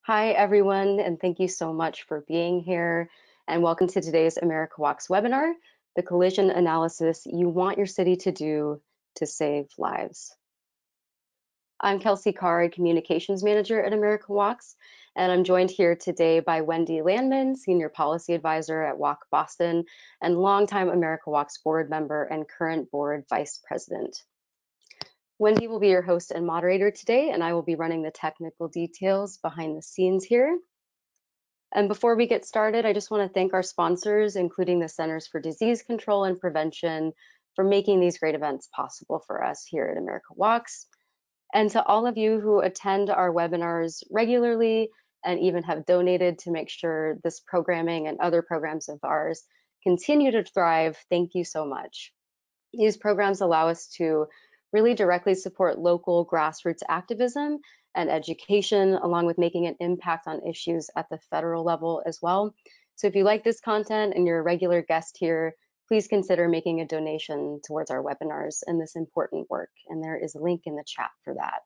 Hi, everyone, and thank you so much for being here. And welcome to today's America Walks webinar, the collision analysis you want your city to do to save lives. I'm Kelsey Card, Communications Manager at America Walks, and I'm joined here today by Wendy Landman, Senior Policy Advisor at Walk Boston, and longtime America Walks board member and current board vice president. Wendy will be your host and moderator today, and I will be running the technical details behind the scenes here. And before we get started, I just want to thank our sponsors, including the Centers for Disease Control and Prevention, for making these great events possible for us here at America Walks. And to all of you who attend our webinars regularly and even have donated to make sure this programming and other programs of ours continue to thrive, thank you so much. These programs allow us to really directly support local grassroots activism and education, along with making an impact on issues at the federal level as well. So if you like this content and you're a regular guest here, please consider making a donation towards our webinars and this important work. And there is a link in the chat for that.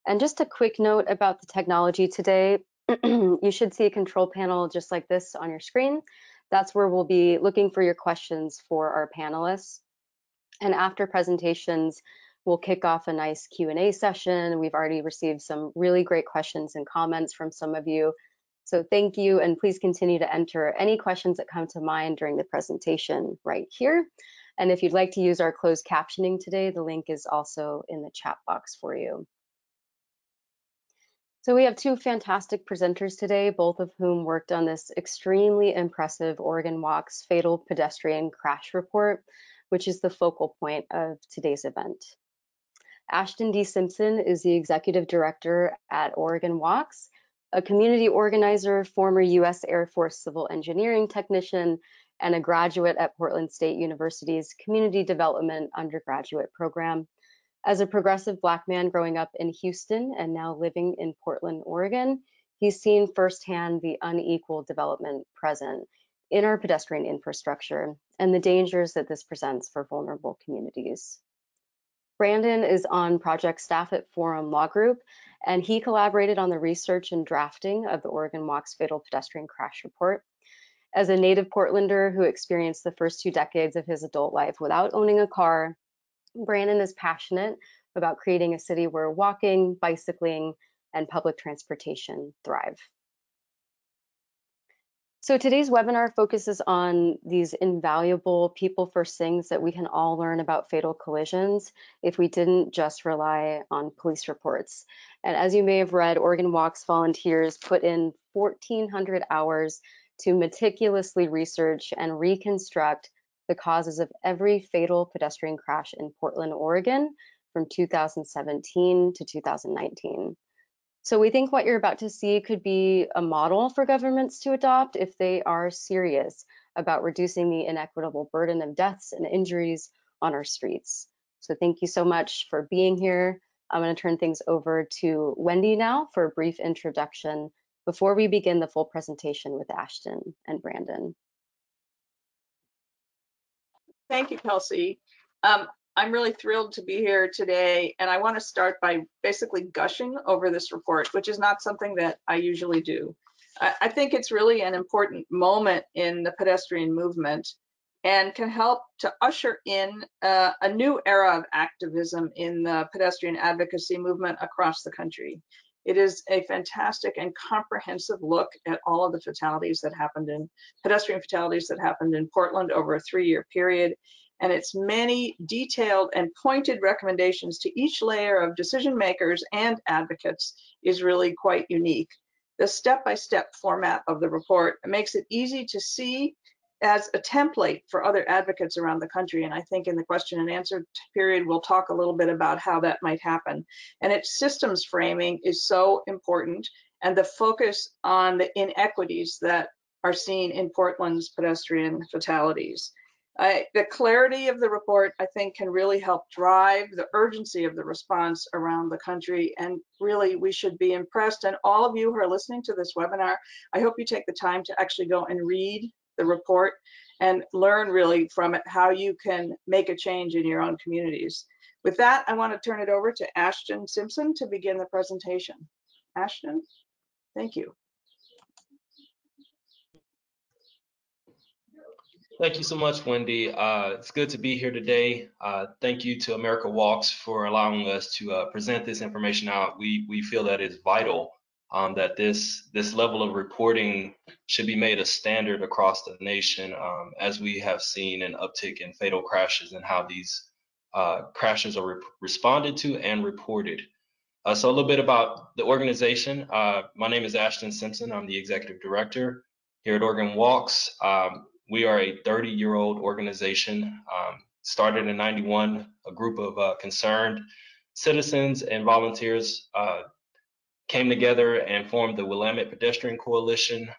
And just a quick note about the technology today. You should see a control panel just like this on your screen. That's where we'll be looking for your questions for our panelists. And after presentations, we'll kick off a nice Q&A session. We've already received some really great questions and comments from some of you. So thank you, and please continue to enter any questions that come to mind during the presentation right here. And if you'd like to use our closed captioning today, the link is also in the chat box for you. So we have two fantastic presenters today, both of whom worked on this extremely impressive Oregon Walks fatal pedestrian crash report, which is the focal point of today's event. Ashton D. Simpson is the Executive Director at Oregon Walks, a community organizer, former U.S. Air Force civil engineering technician, and a graduate at Portland State University's Community Development undergraduate program. As a progressive Black man growing up in Houston and now living in Portland, Oregon, he's seen firsthand the unequal development present in our pedestrian infrastructure and the dangers that this presents for vulnerable communities. Brandon is on project staff at Forum Law Group, and he collaborated on the research and drafting of the Oregon Walks fatal pedestrian crash report. As a native Portlander who experienced the first 2 decades of his adult life without owning a car, Brandon is passionate about creating a city where walking, bicycling, and public transportation thrive. So today's webinar focuses on these invaluable people first things that we can all learn about fatal collisions if we didn't just rely on police reports. And as you may have read, Oregon Walks volunteers put in 1,400 hours to meticulously research and reconstruct the causes of every fatal pedestrian crash in Portland, Oregon from 2017 to 2019. So we think what you're about to see could be a model for governments to adopt if they are serious about reducing the inequitable burden of deaths and injuries on our streets. So thank you so much for being here. I'm going to turn things over to Wendy now for a brief introduction before we begin the full presentation with Ashton and Brandon. Thank you, Kelsey. I'm really thrilled to be here today, and I want to start by basically gushing over this report, which is not something that I usually do. I think it's really an important moment in the pedestrian movement and can help to usher in a new era of activism in the pedestrian advocacy movement across the country. It is a fantastic and comprehensive look at all of the fatalities that happened in pedestrian fatalities that happened in Portland over a 3-year period. And its many detailed and pointed recommendations to each layer of decision makers and advocates is really quite unique. The step-by-step format of the report makes it easy to see as a template for other advocates around the country. And I think in the question and answer period, we'll talk a little bit about how that might happen. And its systems framing is so important, and the focus on the inequities that are seen in Portland's pedestrian fatalities. The clarity of the report, I think, can really help drive the urgency of the response around the country. And really, we should be impressed. And all of you who are listening to this webinar, I hope you take the time to actually go and read the report and learn really from it how you can make a change in your own communities. With that, I want to turn it over to Ashton Simpson to begin the presentation. Ashton? Thank you. Thank you so much, Wendy. It's good to be here today. Thank you to America Walks for allowing us to present this information out. We feel that it's vital that this level of reporting should be made a standard across the nation, as we have seen an uptick in fatal crashes and how these crashes are responded to and reported. So a little bit about the organization. My name is Ashton Simpson. I'm the executive director here at Oregon Walks. We are a 30-year-old organization, started in '91. A group of concerned citizens and volunteers came together and formed the Willamette Pedestrian Coalition.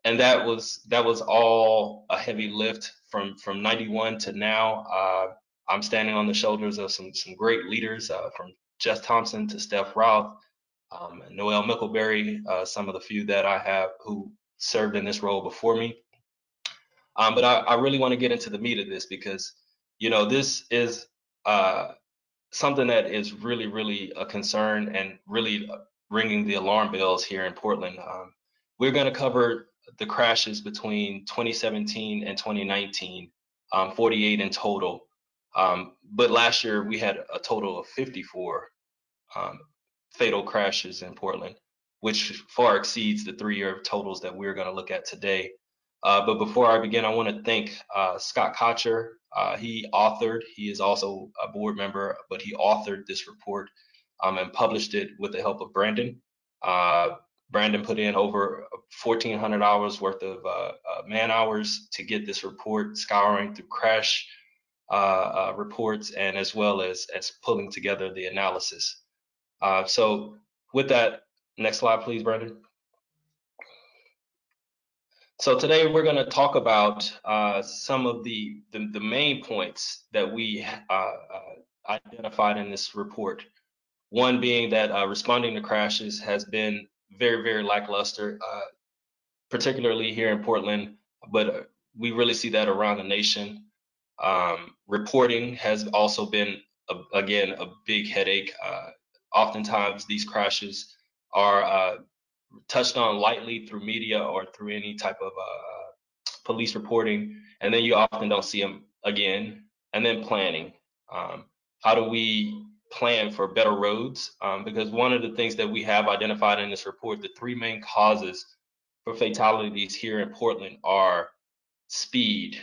And that was all a heavy lift from '91 to now. I'm standing on the shoulders of some great leaders, from Jess Thompson to Steph Routh, Noel Mickleberry, some of the few that I have who served in this role before me. But I really want to get into the meat of this because, this is something that is really, really a concern and really ringing the alarm bells here in Portland. We're going to cover the crashes between 2017 and 2019, 48 in total. But last year we had a total of 54 fatal crashes in Portland, which far exceeds the 3-year totals that we're going to look at today. But before I begin, I want to thank Scott Kocher. He is also a board member, but he authored this report and published it with the help of Brandon. Brandon put in over 1,400 hours worth of man hours to get this report, scouring through crash reports and as well as pulling together the analysis. So with that, next slide, please, Brandon. So today we're going to talk about some of the main points that we identified in this report. One being that responding to crashes has been very, very lackluster, particularly here in Portland, but we really see that around the nation. Reporting has also been, again, a big headache. Oftentimes these crashes are touched on lightly through media or through any type of police reporting, and then you often don't see them again. And then planning. How do we plan for better roads? Because one of the things that we have identified in this report, the 3 main causes for fatalities here in Portland are speed,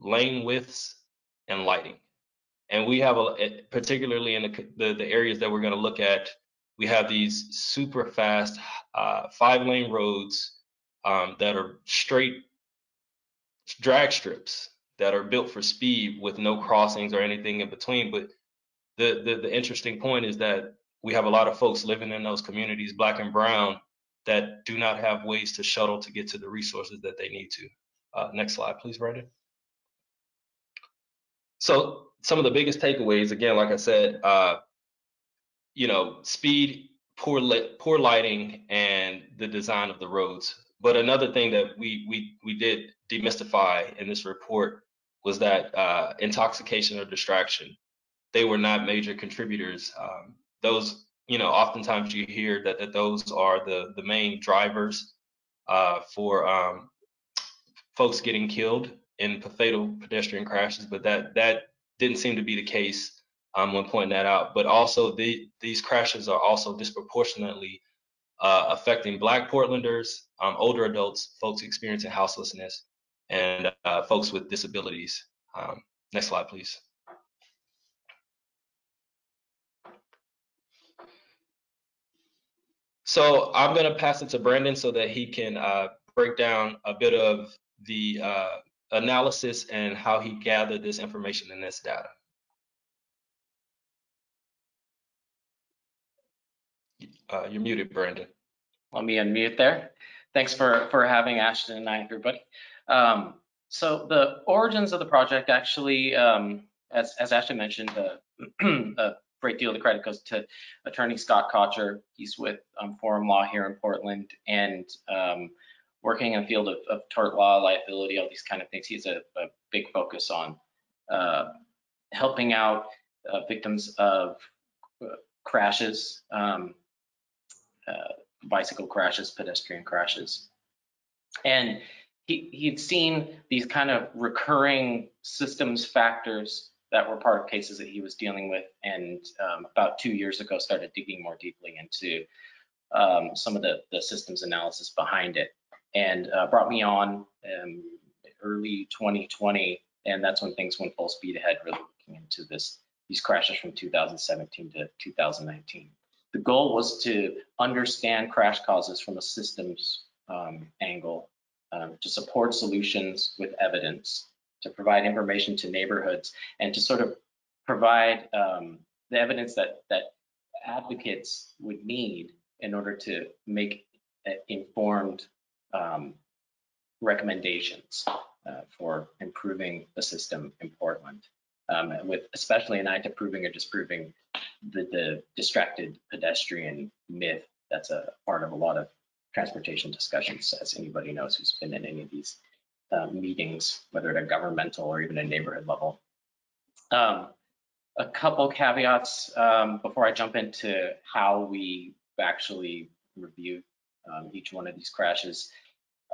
lane widths, and lighting. And we have, particularly in the areas that we're going to look at, we have these super fast 5-lane roads that are straight drag strips that are built for speed with no crossings or anything in between. But the interesting point is that we have a lot of folks living in those communities, Black and brown, that do not have ways to shuttle to get to the resources that they need to. Next slide, please, Brandon. So some of the biggest takeaways, again, like I said, speed, poor lighting, and the design of the roads. But another thing that we did demystify in this report was that intoxication or distraction, they were not major contributors. Those, oftentimes you hear that those are the main drivers for folks getting killed in fatal pedestrian crashes, but that didn't seem to be the case when pointing that out. But also these crashes are also disproportionately affecting Black Portlanders, older adults, folks experiencing houselessness, and folks with disabilities. Next slide, please. So I'm going to pass it to Brandon so that he can break down a bit of the analysis and how he gathered this information and this data. You're muted, Brandon. Let me unmute there. Thanks for having Ashton and I, everybody. So the origins of the project actually, as Ashton mentioned, a great deal of the credit goes to attorney Scott Kocher. He's with Forum Law here in Portland and working in the field of tort law, liability, all these kind of things. He has a big focus on helping out victims of crashes, bicycle crashes, pedestrian crashes. And he'd seen these kind of recurring systems factors that were part of cases that he was dealing with, and about 2 years ago started digging more deeply into some of the systems analysis behind it, and brought me on early 2020, and that's when things went full speed ahead, really looking into these crashes from 2017 to 2019. The goal was to understand crash causes from a systems angle, to support solutions with evidence, to provide information to neighborhoods, and to sort of provide the evidence that advocates would need in order to make informed recommendations for improving the system in Portland, with especially an eye to proving or disproving the distracted pedestrian myth that's a part of a lot of transportation discussions, as anybody knows who's been in any of these meetings, whether at a governmental or even a neighborhood level. A couple caveats before I jump into how we actually review each one of these crashes.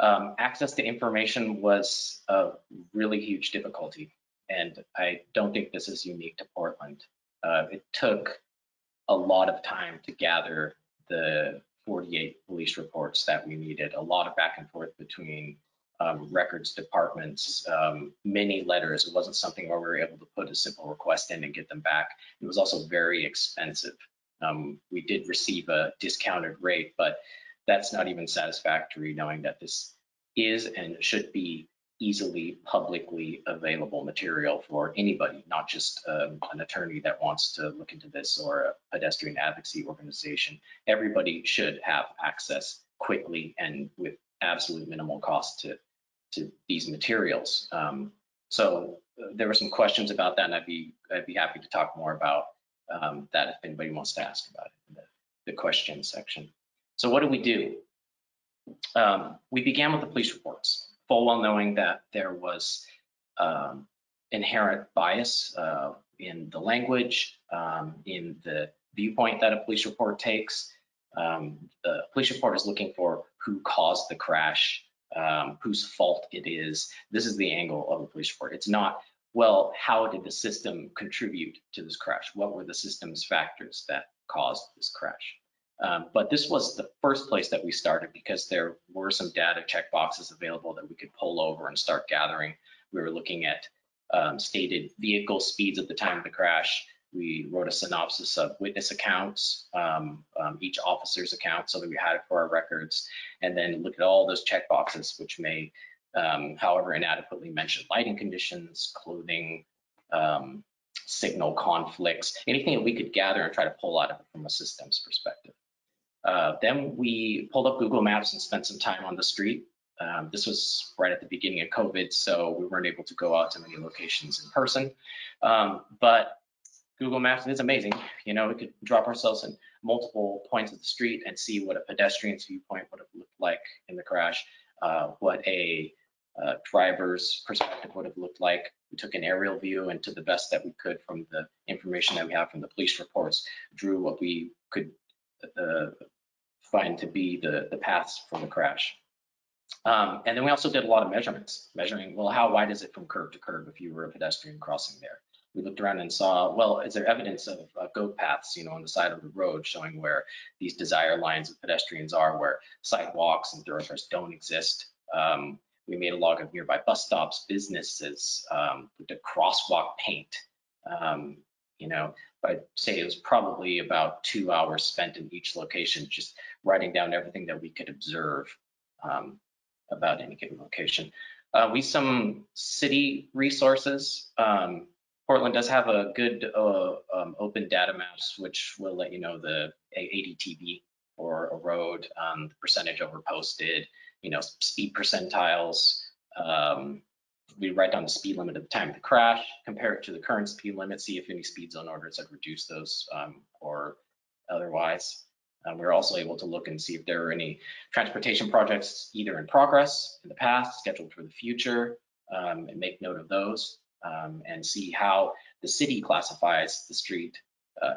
Access to information was a really huge difficulty, and I don't think this is unique to Portland. It took a lot of time to gather the 48 police reports that we needed, a lot of back and forth between records departments, many letters. It wasn't something where we were able to put a simple request in and get them back. It was also very expensive. We did receive a discounted rate, but that's not even satisfactory, knowing that this is and should be easily publicly available material for anybody, not just an attorney that wants to look into this or a pedestrian advocacy organization. Everybody should have access quickly and with absolute minimal cost to these materials. So there were some questions about that, and I'd be happy to talk more about that if anybody wants to ask about it in the question section. So what do we do? We began with the police reports, full well knowing that there was inherent bias in the language, in the viewpoint that a police report takes. The police report is looking for who caused the crash, whose fault it is. This is the angle of the police report. It's not, well, how did the system contribute to this crash? What were the system's factors that caused this crash? But this was the first place that we started because there were some data checkboxes available that we could pull over and start gathering. We were looking at stated vehicle speeds at the time of the crash. We wrote a synopsis of witness accounts, each officer's account, so that we had it for our records, and then look at all those checkboxes, which may, however inadequately, mention lighting conditions, clothing, signal conflicts, anything that we could gather and try to pull out of it from a systems perspective. Then we pulled up Google Maps and spent some time on the street. This was right at the beginning of COVID, so we weren't able to go out to many locations in person. But Google Maps is amazing. You know, we could drop ourselves in multiple points of the street and see what a pedestrian's viewpoint would have looked like in the crash, what a driver's perspective would have looked like. We took an aerial view, and to the best that we could from the information that we have from the police reports, drew what we could find to be the paths from the crash. And then we also did a lot of measurements, measuring, well, how wide is it from curb to curb if you were a pedestrian crossing there? We looked around and saw, well, is there evidence of goat paths, you know, on the side of the road showing where these desire lines of pedestrians are, where sidewalks and thoroughfares don't exist. We made a log of nearby bus stops, businesses, the crosswalk paint. You know, I'd say it was probably about 2 hours spent in each location, just writing down everything that we could observe about any given location. We used some city resources. Portland does have a good open data maps, which will let you know the ADTV for a road, the percentage overposted, you know, speed percentiles. We write down the speed limit at the time of the crash, compare it to the current speed limit, see if any speed zone orders had reduced those or otherwise. We're also able to look and see if there are any transportation projects either in progress in the past, scheduled for the future, and make note of those, and see how the city classifies the street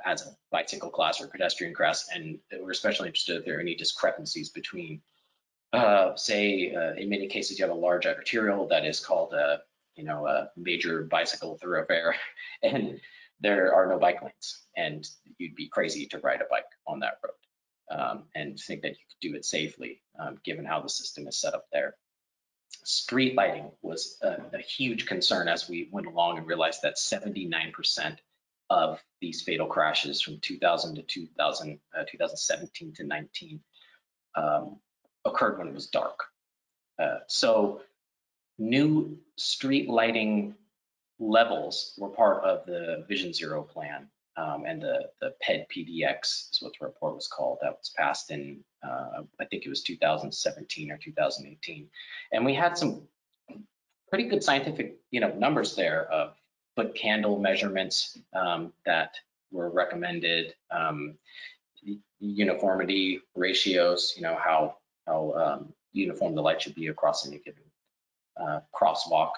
as a bicycle class or pedestrian class, and we're especially interested if there are any discrepancies between, in many cases, you have a large arterial that is called a major bicycle thoroughfare, and there are no bike lanes, and you'd be crazy to ride a bike on that road, and think that you could do it safely, given how the system is set up there. Street lighting was a huge concern as we went along and realized that 79% of these fatal crashes from 2000 to 2017 to 19 occurred when it was dark. So new street lighting levels were part of the Vision Zero plan, and the PED-PDX is what the report was called, that was passed in, I think it was 2017 or 2018. And we had some pretty good scientific, numbers there of foot candle measurements that were recommended, uniformity ratios, how uniform the light should be across any given crosswalk.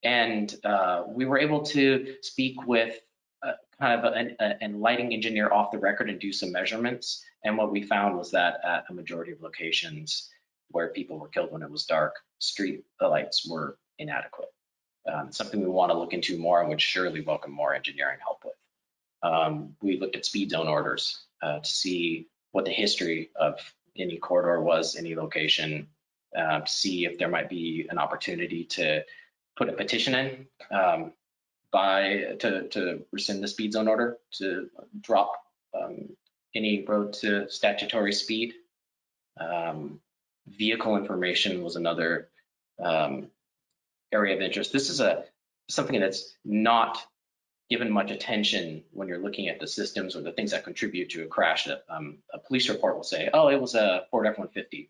And we were able to speak with kind of a lighting engineer off the record and do some measurements. And what we found was that at a majority of locations where people were killed when it was dark, street lights were inadequate. Something we want to look into more and would surely welcome more engineering help with. We looked at speed zone orders to see what the history of any corridor was, any location, to see if there might be an opportunity to put a petition in to rescind the speed zone order, to drop any road to statutory speed. Vehicle information was another area of interest. This is something that's not given much attention when you're looking at the systems or the things that contribute to a crash. A police report will say, oh, it was a Ford F-150,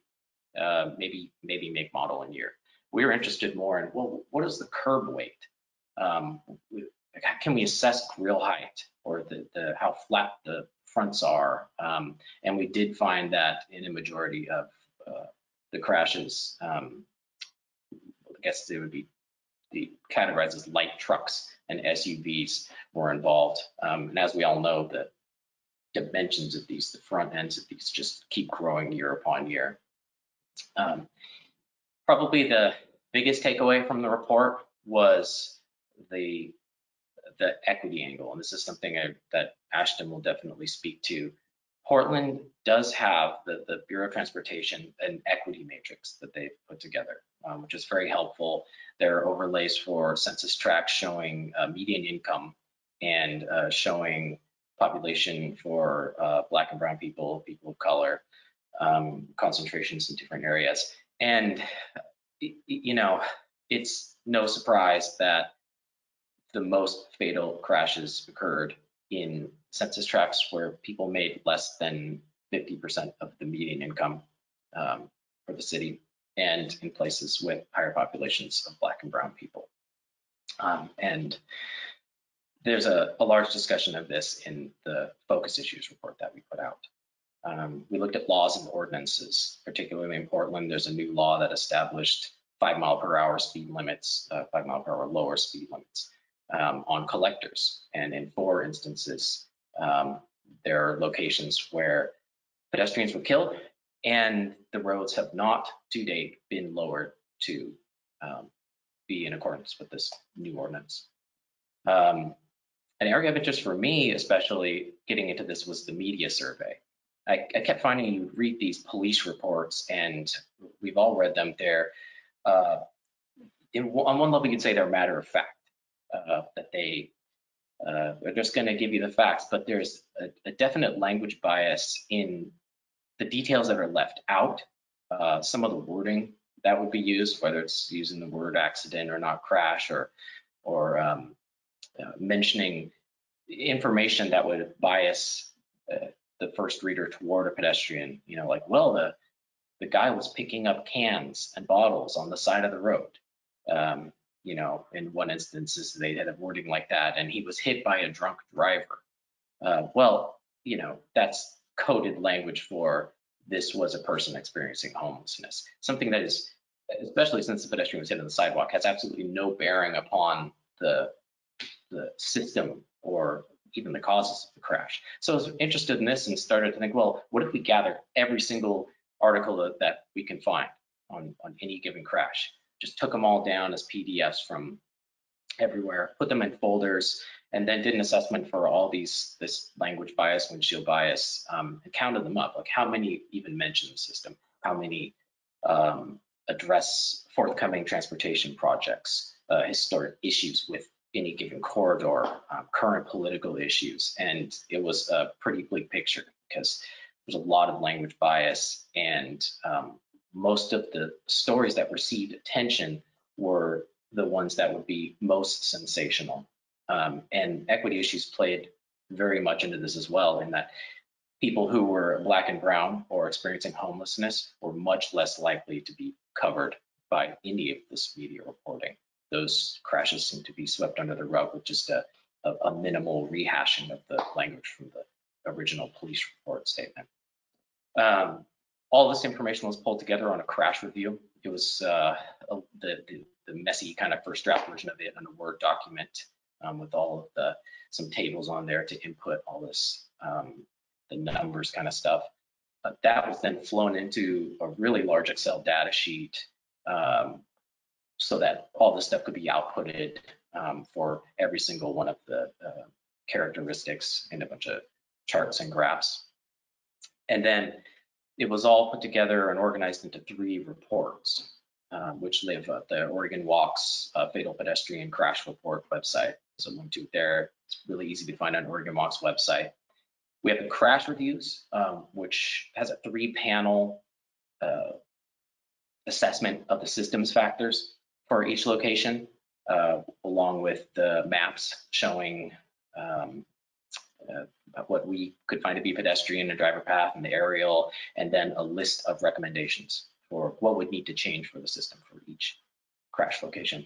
maybe make, model, and year. We're interested more in, well, what is the curb weight? Can we assess grill height, or how flat the fronts are? And we did find that in a majority of the crashes, I guess they would be categorized as light trucks and SUVs were involved. And as we all know, the dimensions of these, the front ends of these, just keep growing year upon year. Probably the biggest takeaway from the report was the equity angle, and this is something that Ashton will definitely speak to. Portland does have, the Bureau of Transportation, an equity matrix that they've put together, which is very helpful. There are overlays for census tracts showing median income and showing population for Black and brown people, people of color, concentrations in different areas. And, it's no surprise that the most fatal crashes occurred in census tracts where people made less than 50% of the median income for the city, and in places with higher populations of Black and brown people. And there's a large discussion of this in the focus issues report that we put out. We looked at laws and ordinances. Particularly in Portland, there's a new law that established 5-mile-per-hour speed limits, 5-mile-per-hour lower speed limits on collectors. And in 4 instances, there are locations where pedestrians were killed, and the roads have not to date been lowered to be in accordance with this new ordinance. An area of interest for me, especially getting into this, was the media survey. I kept finding you read these police reports, and we've all read them. They're, on one level, you'd say they're matter of fact, that they're just going to give you the facts, but there's a definite language bias in the details that are left out. Some of the wording that would be used, whether it's using the word accident or not crash, or mentioning information that would bias the first reader toward a pedestrian, like, well, the guy was picking up cans and bottles on the side of the road. In one instance, they had a wording like that, and he was hit by a drunk driver. Well, that's coded language for this was a person experiencing homelessness. Something that is, especially since the pedestrian was hit on the sidewalk, has absolutely no bearing upon the system or even the causes of the crash. So I was interested in this and started to think, well, what if we gather every single article that we can find on any given crash? Just took them all down as PDFs from everywhere, put them in folders, and then did an assessment for all this language bias, windshield bias, and counted them up, like how many even mention the system, how many address forthcoming transportation projects, historic issues with any given corridor, current political issues. And it was a pretty bleak picture because there's a lot of language bias, and most of the stories that received attention were the ones that would be most sensational. And equity issues played very much into this as well, in that people who were Black and brown or experiencing homelessness were much less likely to be covered by any of this media reporting. Those crashes seem to be swept under the rug with just a minimal rehashing of the language from the original police report statement. All this information was pulled together on a crash review. It was the messy kind of first draft version of it in a Word document with all of some tables on there to input all this, the numbers kind of stuff. That was then flown into a really large Excel data sheet so that all this stuff could be outputted for every single one of the characteristics in a bunch of charts and graphs. And then it was all put together and organized into 3 reports, which live at the Oregon Walks Fatal Pedestrian Crash Report website. So link to it there. It's really easy to find on Oregon Walks website. We have the crash reviews, which has a 3-panel assessment of the systems factors for each location, along with the maps showing what we could find to be pedestrian and driver path and the aerial, and then a list of recommendations for what would need to change for the system for each crash location.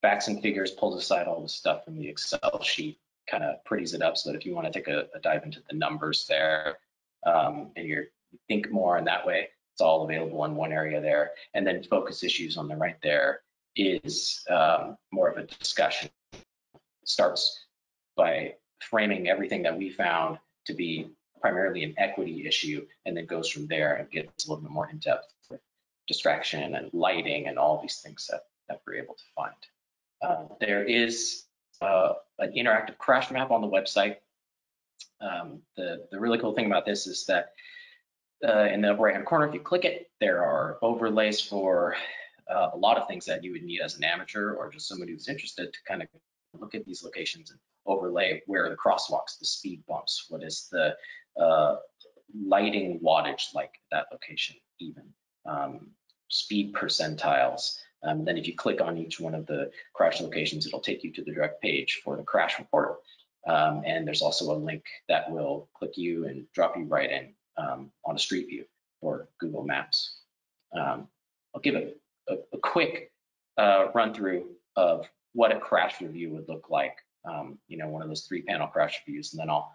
Facts and figures pulls aside all the stuff from the Excel sheet, kind of pretties it up so that if you want to take a dive into the numbers there, and you think more in that way, it's all available in one area there. And then focus issues on the right there is more of a discussion. It starts by framing everything that we found to be primarily an equity issue, and then goes from there and gets a little bit more in depth with distraction and lighting and all these things that we're able to find. There is an interactive crash map on the website. The really cool thing about this is that in the upper right hand corner, if you click it, there are overlays for a lot of things that you would need as an amateur or just somebody who's interested to kind of look at these locations and overlay where are the crosswalks, the speed bumps, what is the lighting wattage like at that location, even speed percentiles. Then if you click on each one of the crash locations, it'll take you to the direct page for the crash report. And there's also a link that will click you and drop you right in on a street view for Google Maps. I'll give a quick run through of what a crash review would look like, one of those 3-panel crash reviews, and then I'll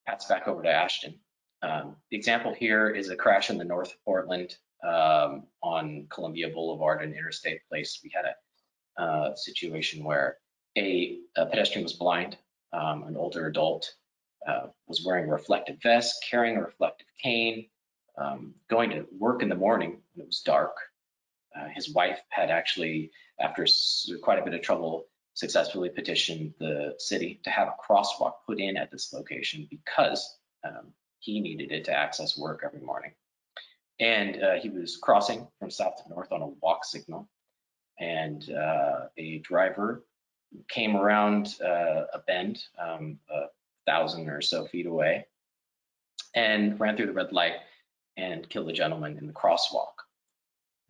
pass back over to Ashton. The example here is a crash in the North Portland on Columbia Boulevard and Interstate Place. We had a situation where a pedestrian was blind, an older adult, was wearing a reflective vest, carrying a reflective cane, going to work in the morning when it was dark. His wife had actually, after quite a bit of trouble, successfully petitioned the city to have a crosswalk put in at this location because he needed it to access work every morning. And he was crossing from south to north on a walk signal, and a driver came around a bend 1,000 or so feet away and ran through the red light and killed the gentleman in the crosswalk.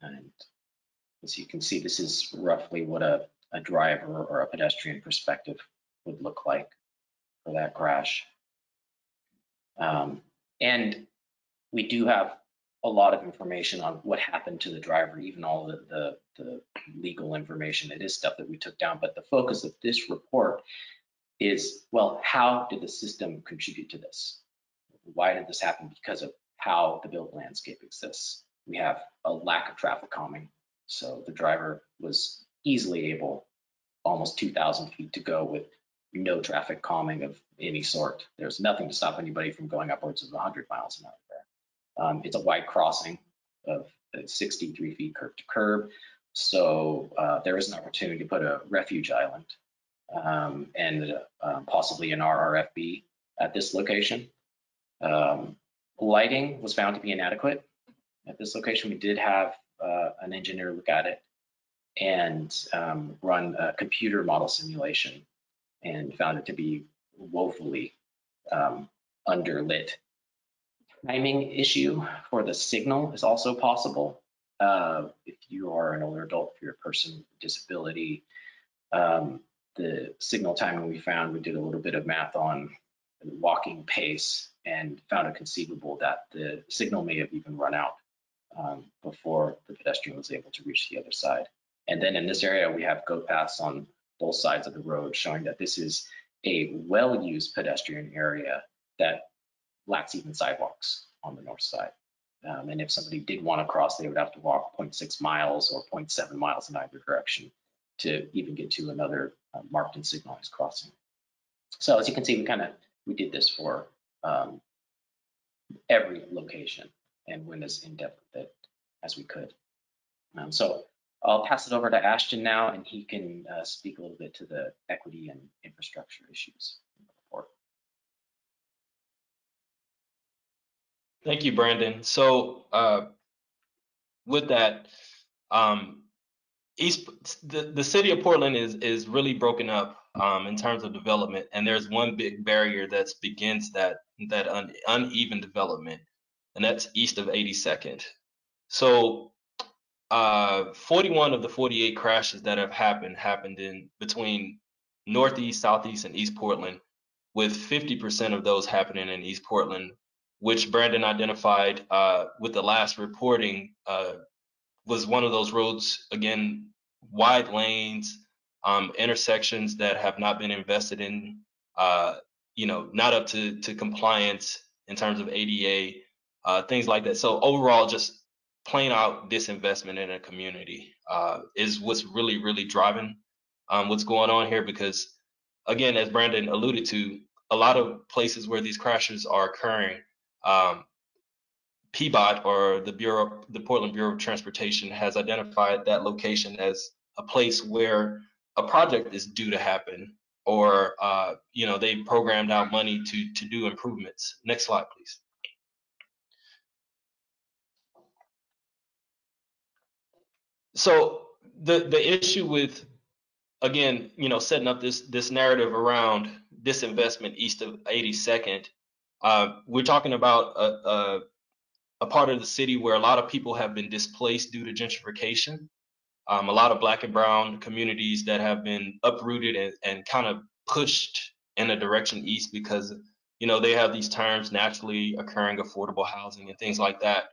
And as you can see, this is roughly what a driver or a pedestrian perspective would look like for that crash. And we do have a lot of information on what happened to the driver, even all the legal information. It is stuff that we took down, but the focus of this report is, well, how did the system contribute to this? Why did this happen? Because of how the built landscape exists. We have a lack of traffic calming. So the driver was easily able, almost 2,000 feet to go with no traffic calming of any sort. There's nothing to stop anybody from going upwards of 100 miles an hour there. It's a wide crossing of 63 feet curb to curb. So there is an opportunity to put a refuge island and possibly an RRFB at this location. Lighting was found to be inadequate at this location. We did have an engineer look at it and run a computer model simulation and found it to be woefully underlit. Timing issue for the signal is also possible. If you are an older adult, if you're a person with a disability, the signal timing we found, we did a little bit of math on walking pace and found it conceivable that the signal may have even run out before the pedestrian was able to reach the other side. And then in this area, we have goat paths on both sides of the road, showing that this is a well-used pedestrian area that lacks even sidewalks on the north side. And if somebody did want to cross, they would have to walk 0.6 miles or 0.7 miles in either direction to even get to another marked and signalized crossing. So as you can see, we did this for every location and went as in depth with it as we could. So I'll pass it over to Ashton now, and he can speak a little bit to the equity and infrastructure issues in the report. Thank you, Brandon. So with that, the city of Portland is really broken up in terms of development, and there's one big barrier that begins that uneven development, and that's east of 82nd. So 41 of the 48 crashes that have happened in between Northeast, Southeast, and East Portland, with 50% of those happening in East Portland, which Brandon identified with the last reporting was one of those roads, again, wide lanes, intersections that have not been invested in, not up to compliance in terms of ADA, things like that. So overall, just plain out disinvestment in a community is what's really driving what's going on here. Because again, as Brandon alluded to, a lot of places where these crashes are occurring, PBOT, or the Portland Bureau of Transportation, has identified that location as a place where a project is due to happen, or they programmed out money to do improvements. Next slide, please. So the issue with, again, setting up this narrative around disinvestment east of 82nd, we're talking about a part of the city where a lot of people have been displaced due to gentrification. A lot of Black and brown communities that have been uprooted and kind of pushed in a direction east because, they have these terms, naturally occurring affordable housing and things like that,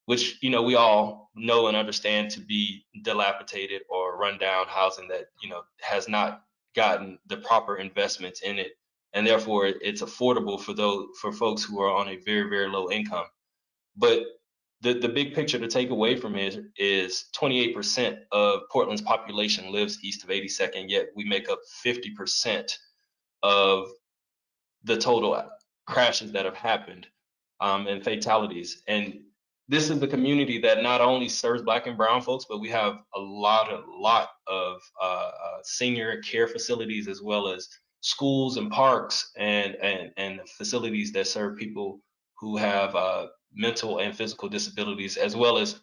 which, we all know and understand to be dilapidated or rundown housing that, has not gotten the proper investments in it. And therefore it's affordable for folks who are on a very low income. But the big picture to take away from it is 28% of Portland's population lives east of 82nd, yet we make up 50% of the total crashes that have happened and fatalities. And this is the community that not only serves Black and brown folks, but we have a lot of senior care facilities, as well as schools and parks and facilities that serve people who have mental and physical disabilities, as well as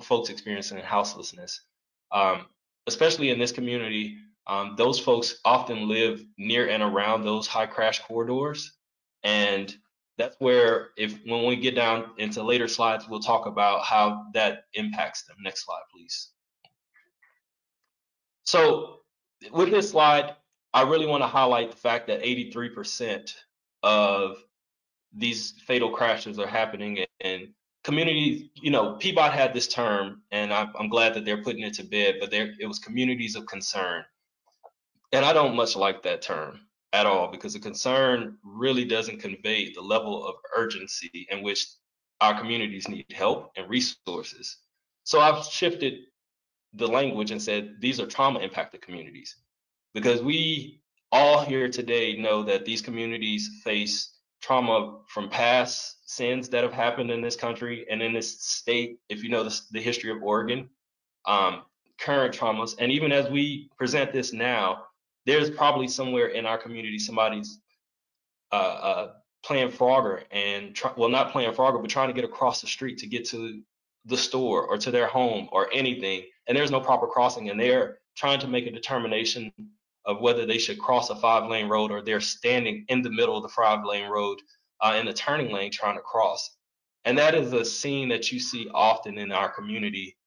folks experiencing houselessness. Especially in this community, those folks often live near and around those high crash corridors. And that's where, when we get down into later slides, we'll talk about how that impacts them. Next slide, please. So with this slide, I really want to highlight the fact that 83% of these fatal crashes are happening in communities. PBOT had this term, and I'm glad that they're putting it to bed, but it was communities of concern. And I don't much like that term at all, because the concern really doesn't convey the level of urgency in which our communities need help and resources. So I've shifted the language and said these are trauma impacted communities. because we all here today know that these communities face trauma from past sins that have happened in this country and in this state. If you know the history of Oregon, current traumas, and even as we present this now, there's probably somewhere in our community somebody's playing Frogger and well, not playing Frogger, but trying to get across the street to get to the store or to their home or anything, and there's no proper crossing, and they're trying to make a determination of whether they should cross a 5-lane road, or they're standing in the middle of the 5-lane road in the turning lane trying to cross. And that is a scene that you see often in our community.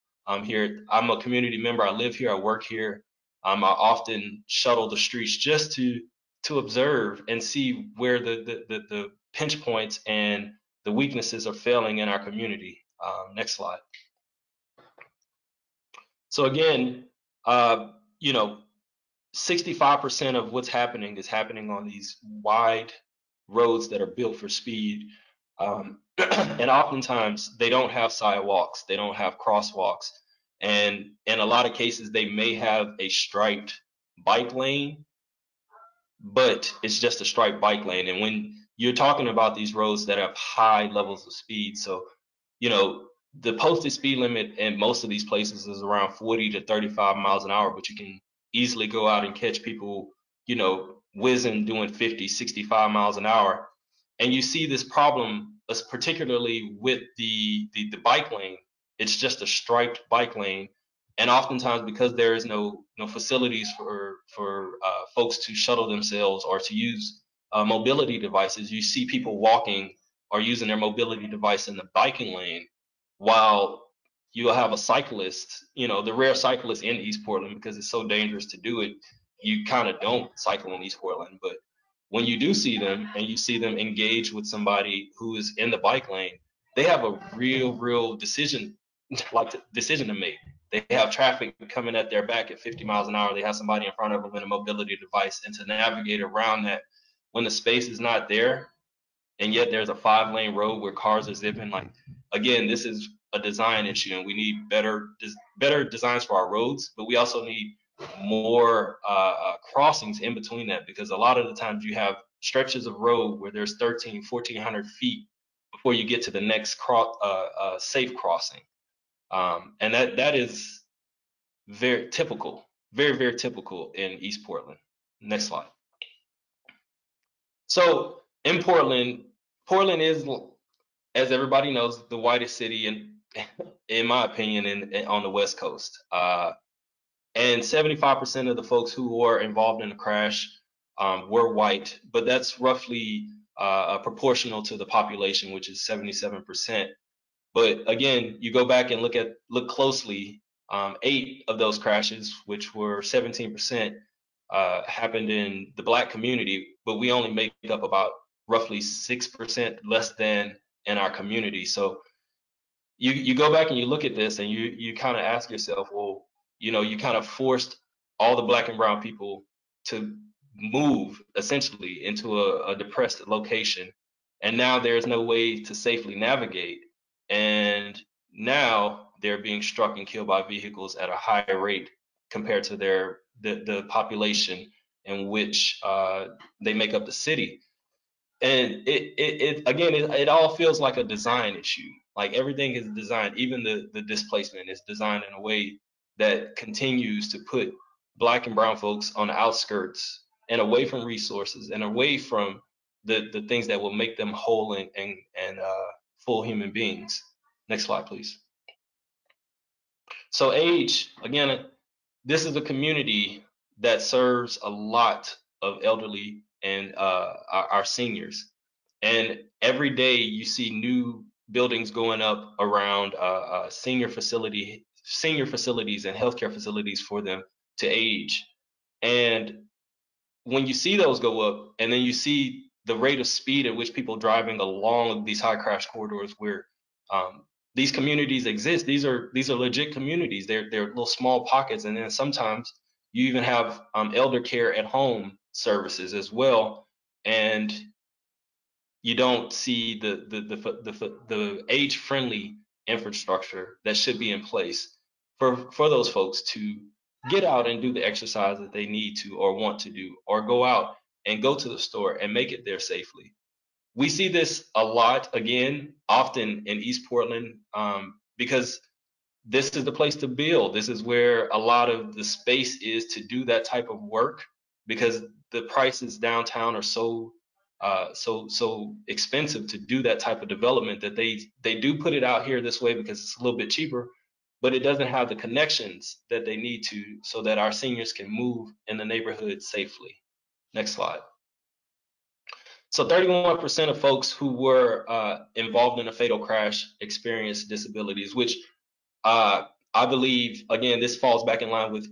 Here, I'm a community member. I live here. I work here. I often shuttle the streets just to observe and see where the pinch points and the weaknesses are failing in our community. Next slide. So again, you know, 65% of what's happening is happening on these wide roads that are built for speed. And oftentimes they don't have sidewalks, they don't have crosswalks. And in a lot of cases, they may have a striped bike lane, but it's just a striped bike lane. And when you're talking about these roads that have high levels of speed, so, you know, the posted speed limit in most of these places is around 40 to 35 miles an hour, but you can easily go out and catch people, you know, whizzing doing 50, 65 miles an hour. And you see this problem, particularly with the bike lane. It's just a striped bike lane, and oftentimes because there is no facilities for folks to shuttle themselves or to use mobility devices, you see people walking or using their mobility device in the biking lane, while you'll have a cyclist, you know, the rare cyclist in East Portland, because it's so dangerous to do it, you kind of don't cycle in East Portland. But when you do see them and you see them engage with somebody who is in the bike lane, they have a real decision to make. They have traffic coming at their back at 50 miles an hour. They have somebody in front of them in a mobility device, and to navigate around that when the space is not there, and yet there's a 5-lane road where cars are zipping. Like, again, this is a design issue, and we need better designs for our roads, but we also need more crossings in between that, because a lot of the times you have stretches of road where there's 1,400 feet before you get to the next safe crossing. And that is very typical, very typical in East Portland. Next slide. So in Portland is, as everybody knows, the whitest city in my opinion, on the West Coast. And 75% of the folks who were involved in the crash were white, but that's roughly proportional to the population, which is 77%. But again, you go back and look closely. 8 of those crashes, which were 17%, happened in the Black community, but we only make up about roughly 6% less than in our community. So you go back and you look at this, and you kind of ask yourself, well, you know, you kind of forced all the Black and brown people to move essentially into a depressed location, and now there's no way to safely navigate, and now they're being struck and killed by vehicles at a higher rate compared to the population in which they make up the city. And it all feels like a design issue. Like, everything is designed, even the displacement is designed in a way that continues to put Black and brown folks on the outskirts and away from resources and away from the things that will make them whole and full human beings. Next slide, please. So age, again, this is a community that serves a lot of elderly and our seniors. And every day you see new buildings going up around senior facilities and healthcare facilities for them to age. And when you see those go up, and then you see the rate of speed at which people driving along these high crash corridors where these communities exist, these are legit communities. They're little small pockets, and then sometimes you even have elder care at home services as well, and you don't see the age-friendly infrastructure that should be in place for those folks to get out and do the exercise that they need to or want to do, or go out and go to the store and make it there safely. We see this a lot, again, often in East Portland, because this is the place to build. This is where a lot of the space is to do that type of work, because the prices downtown are so expensive to do that type of development, that they do put it out here this way because it's a little bit cheaper, but it doesn't have the connections that they need to, so that our seniors can move in the neighborhood safely. Next slide. So 31% of folks who were involved in a fatal crash experienced disabilities, which I believe, again, this falls back in line with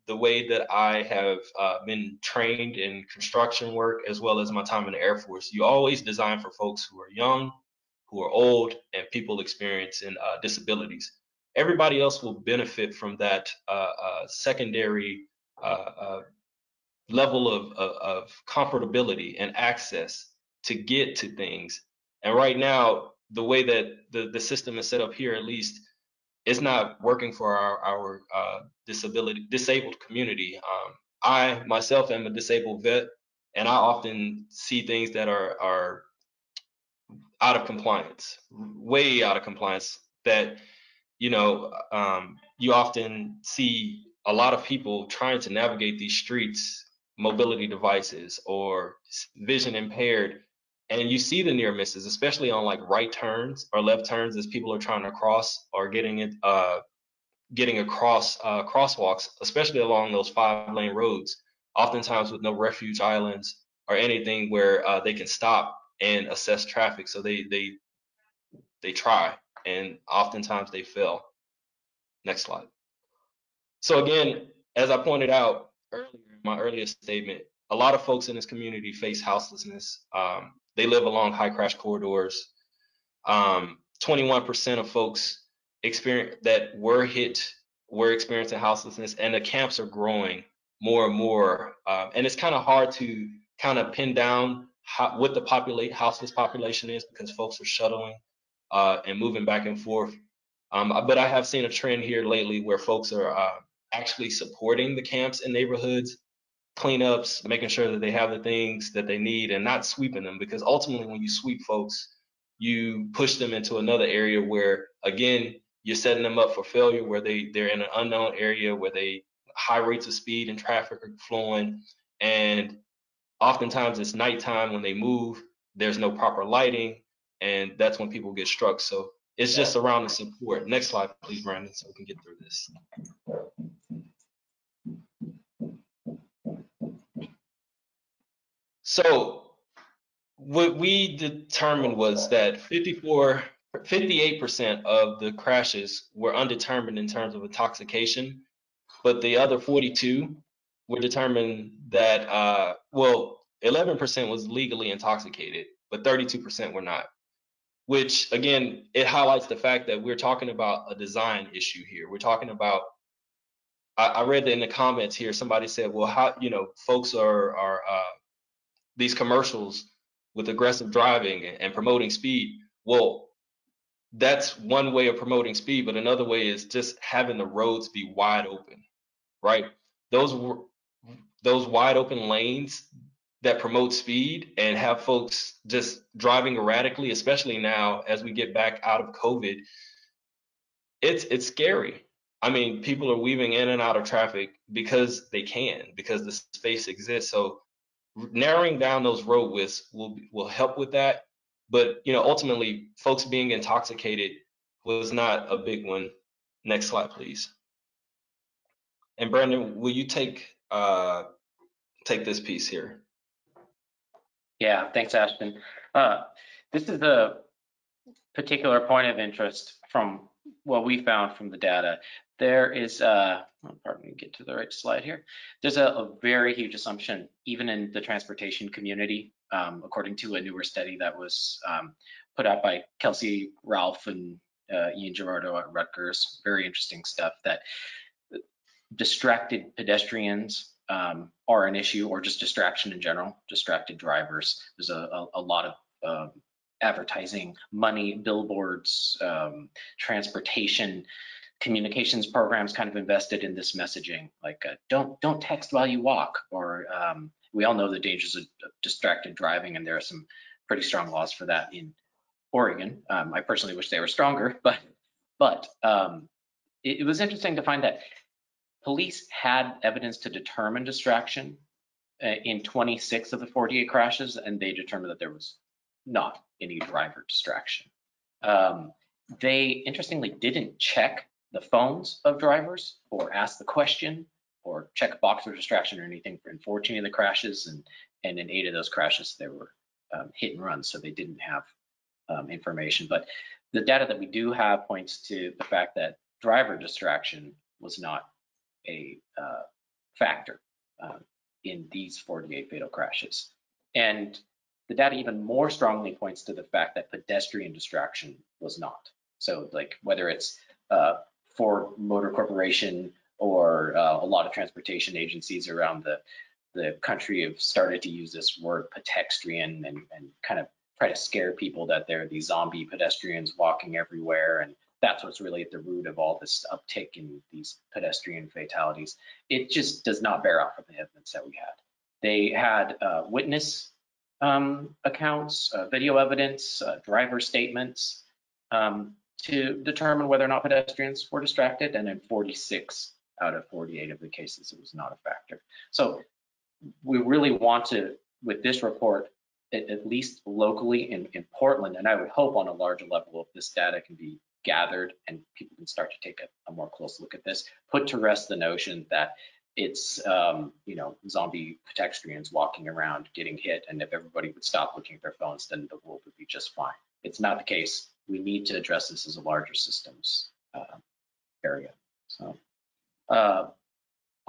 the way that I have been trained in construction work, as well as my time in the Air Force. You always design for folks who are young, who are old, and people experiencing disabilities. Everybody else will benefit from that secondary level of comfortability and access to get to things. And right now, the way that the system is set up here, at least, it's not working for our disabled community. I myself am a disabled vet, and I often see things that are out of compliance, way out of compliance, that you often see a lot of people trying to navigate these streets, mobility devices or vision impaired, and you see the near misses, especially on like right turns or left turns, as people are trying to cross or getting across crosswalks, especially along those 5-lane roads, oftentimes with no refuge islands or anything where they can stop and assess traffic. So they try, and oftentimes they fail. Next slide. So again, as I pointed out earlier in my earliest statement, a lot of folks in this community face houselessness. They live along high crash corridors. 21% of folks that were hit were experiencing houselessness, and the camps are growing more and more. And it's kind of hard to kind of pin down what the houseless population is, because folks are shuttling and moving back and forth. But I have seen a trend here lately where folks are actually supporting the camps and neighborhoods, cleanups, making sure that they have the things that they need and not sweeping them, because ultimately when you sweep folks, you push them into another area where, again, you're setting them up for failure, where they're in an unknown area where high rates of speed and traffic are flowing, and oftentimes it's nighttime when they move, there's no proper lighting, and that's when people get struck. So it's just around the support. Next slide, please, Brandon, so we can get through this. So what we determined was that 58% of the crashes were undetermined in terms of intoxication, but the other 42 were determined that, 11% was legally intoxicated, but 32% were not. Which, again, it highlights the fact that we're talking about a design issue here. We're talking about, I read in the comments here, somebody said, well, how, folks are these commercials with aggressive driving and promoting speed. Well, that's one way of promoting speed, but another way is just having the roads be wide open, right? Those wide open lanes that promote speed and have folks just driving erratically, especially now as we get back out of COVID, it's scary. I mean, people are weaving in and out of traffic because they can, because the space exists. So narrowing down those road widths will help with that. But ultimately, folks being intoxicated was not a big one. Next slide, please. And Brandon, will you take this piece here? Yeah, thanks, Ashton. This is a particular point of interest from what we found from the data. There is, pardon me, get to the right slide here. There's a very huge assumption, even in the transportation community, according to a newer study that was put out by Kelsey Ralph and Ian Gerardo at Rutgers. Very interesting stuff, that distracted pedestrians are an issue, or just distraction in general, distracted drivers. There's a lot of advertising money, billboards, transportation communications programs kind of invested in this messaging, like don't text while you walk, or we all know the dangers of distracted driving, and there are some pretty strong laws for that in Oregon. I personally wish they were stronger, but it was interesting to find that police had evidence to determine distraction in 26 of the 48 crashes, and they determined that there was not any driver distraction. They interestingly didn't check the phones of drivers or ask the question or check a box for distraction or anything in 14 of the crashes, and in 8 of those crashes there were hit and runs, so they didn't have information. But the data that we do have points to the fact that driver distraction was not a factor in these 48 fatal crashes. And the data even more strongly points to the fact that pedestrian distraction was not. So like whether it's Ford Motor Corporation or a lot of transportation agencies around the country have started to use this word pedestrian and kind of try to scare people that there are these zombie pedestrians walking everywhere, and that's what's really at the root of all this uptick in these pedestrian fatalities. It just does not bear out from the evidence that we had. They had witness accounts, video evidence, driver statements to determine whether or not pedestrians were distracted, and in 46 out of 48 of the cases, it was not a factor. So we really want to, with this report, at least locally in Portland, and I would hope on a larger level, if this data can be gathered and people can start to take a more close look at this, put to rest the notion that it's zombie pedestrians walking around getting hit, and if everybody would stop looking at their phones, then the world would be just fine. It's not the case. We need to address this as a larger systems area. So I'll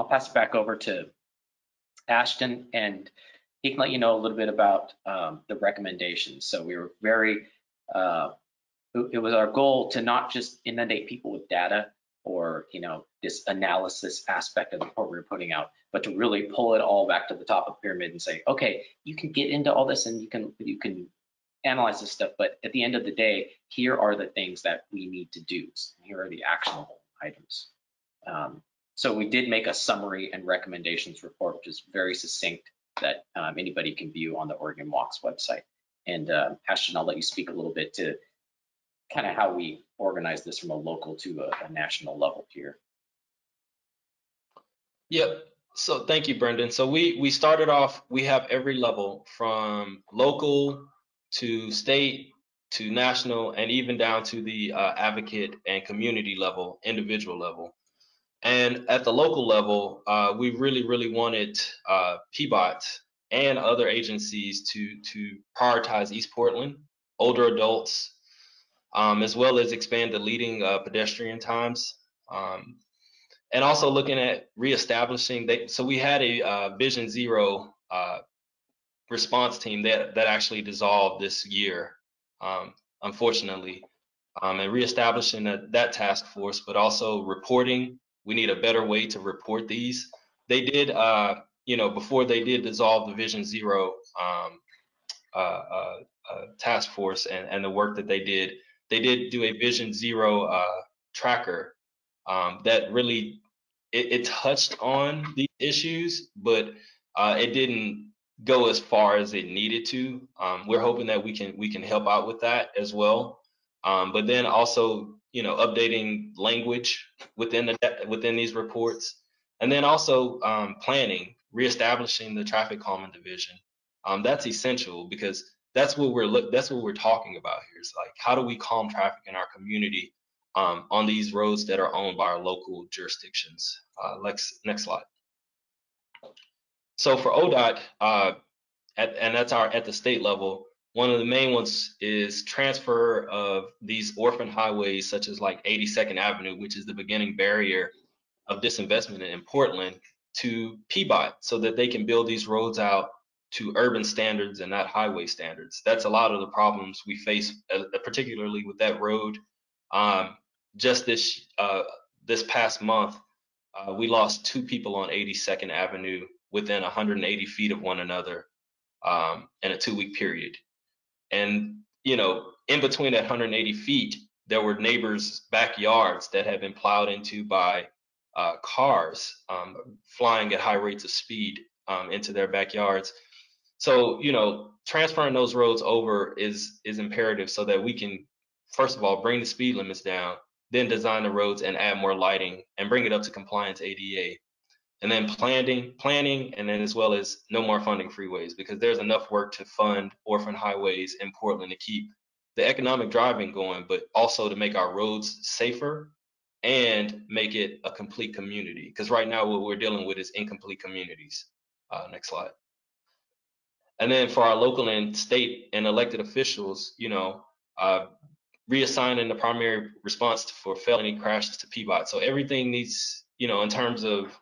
pass it back over to Ashton, and he can let you know a little bit about the recommendations. So we were very, it was our goal to not just inundate people with data or this analysis aspect of the report we were putting out, but to really pull it all back to the top of the pyramid and say, okay, you can get into all this and you can analyze this stuff, but at the end of the day, here are the things that we need to do. Here are the actionable items. So we did make a summary and recommendations report, which is very succinct, that anybody can view on the Oregon Walks website. And Ashton, I'll let you speak a little bit to kind of how we organize this from a local to a national level here. Yep. So thank you, Brendan. So we started off, we have every level from local to state to national, and even down to the advocate and community level, individual level. And at the local level, we really wanted PBOT and other agencies to prioritize East Portland, older adults, as well as expand the leading pedestrian times. And also looking at reestablishing, so we had a Vision Zero response team that actually dissolved this year, unfortunately, and reestablishing that task force, but also reporting. We need a better way to report these. They did, before they did dissolve the Vision Zero task force and the work that they did do a Vision Zero tracker that really, it touched on the issues, but it didn't go as far as it needed to. We're hoping that we can help out with that as well. But then also, updating language within these reports, and then also planning, reestablishing the traffic calming division. That's essential, because that's what we're talking about here. It's like, how do we calm traffic in our community on these roads that are owned by our local jurisdictions? Next slide. So for ODOT, and that's at the state level, one of the main ones is transfer of these orphan highways, such as like 82nd Avenue, which is the beginning barrier of disinvestment in Portland, to PBOT, so that they can build these roads out to urban standards and not highway standards. That's a lot of the problems we face, particularly with that road. Just this past month, we lost 2 people on 82nd Avenue within 180 feet of one another in a 2-week period. And in between that 180 feet, there were neighbors' backyards that had been plowed into by cars flying at high rates of speed into their backyards. So, you know, transferring those roads over is imperative so that we can, first of all, bring the speed limits down, then design the roads and add more lighting and bring it up to compliance ADA. And then planning, and then as well as no more funding freeways, because there's enough work to fund orphan highways in Portland to keep the economic driving going, but also to make our roads safer and make it a complete community. Because right now what we're dealing with is incomplete communities. Next slide. And then for our local and state and elected officials, you know, reassigning the primary response for felony crashes to PBOT. So everything needs, you know, in terms of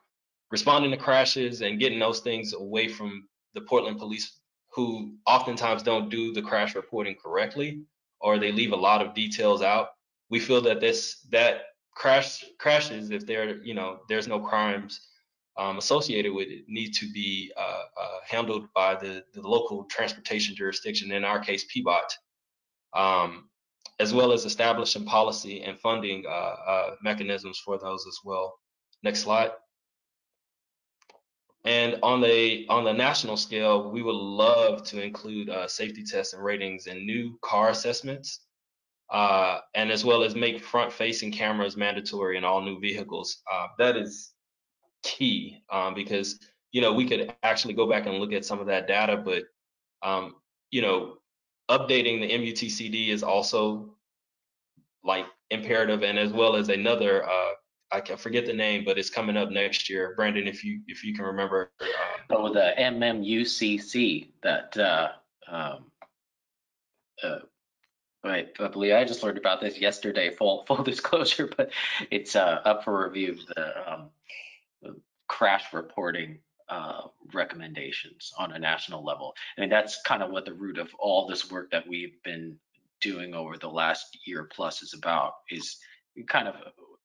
responding to crashes and getting those things away from the Portland police, who oftentimes don't do the crash reporting correctly, or they leave a lot of details out. We feel that crashes, if there, you know, there's no crimes associated with it, need to be handled by the local transportation jurisdiction, in our case, PBOT, as well as establishing policy and funding mechanisms for those as well. Next slide. And on the national scale, we would love to include safety tests and ratings and new car assessments, and as well as make front-facing cameras mandatory in all new vehicles. That is key, because, you know, we could actually go back and look at some of that data, but you know, updating the MUTCD is also like imperative, and as well as another I can forget the name, but it's coming up next year. Brandon, if you can remember. Oh, the MMUCC that I believe I just learned about this yesterday. Full disclosure, but it's up for review. The crash reporting recommendations on a national level. I mean, that's kind of what the root of all this work that we've been doing over the last year plus is about, is kind of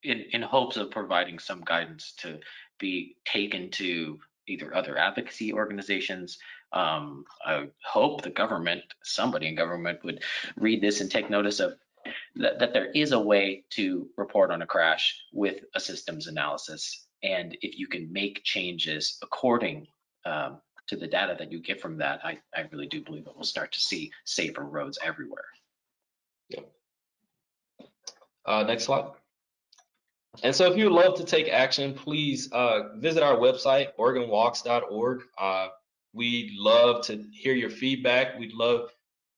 in hopes of providing some guidance to be taken to either other advocacy organizations. I hope the government, somebody in government, would read this and take notice of that there is a way to report on a crash with a systems analysis. And if you can make changes according to the data that you get from that, I really do believe that we'll start to see safer roads everywhere. Yeah. Next slide. And so if you'd love to take action, please visit our website, OregonWalks.org. We'd love to hear your feedback. We'd love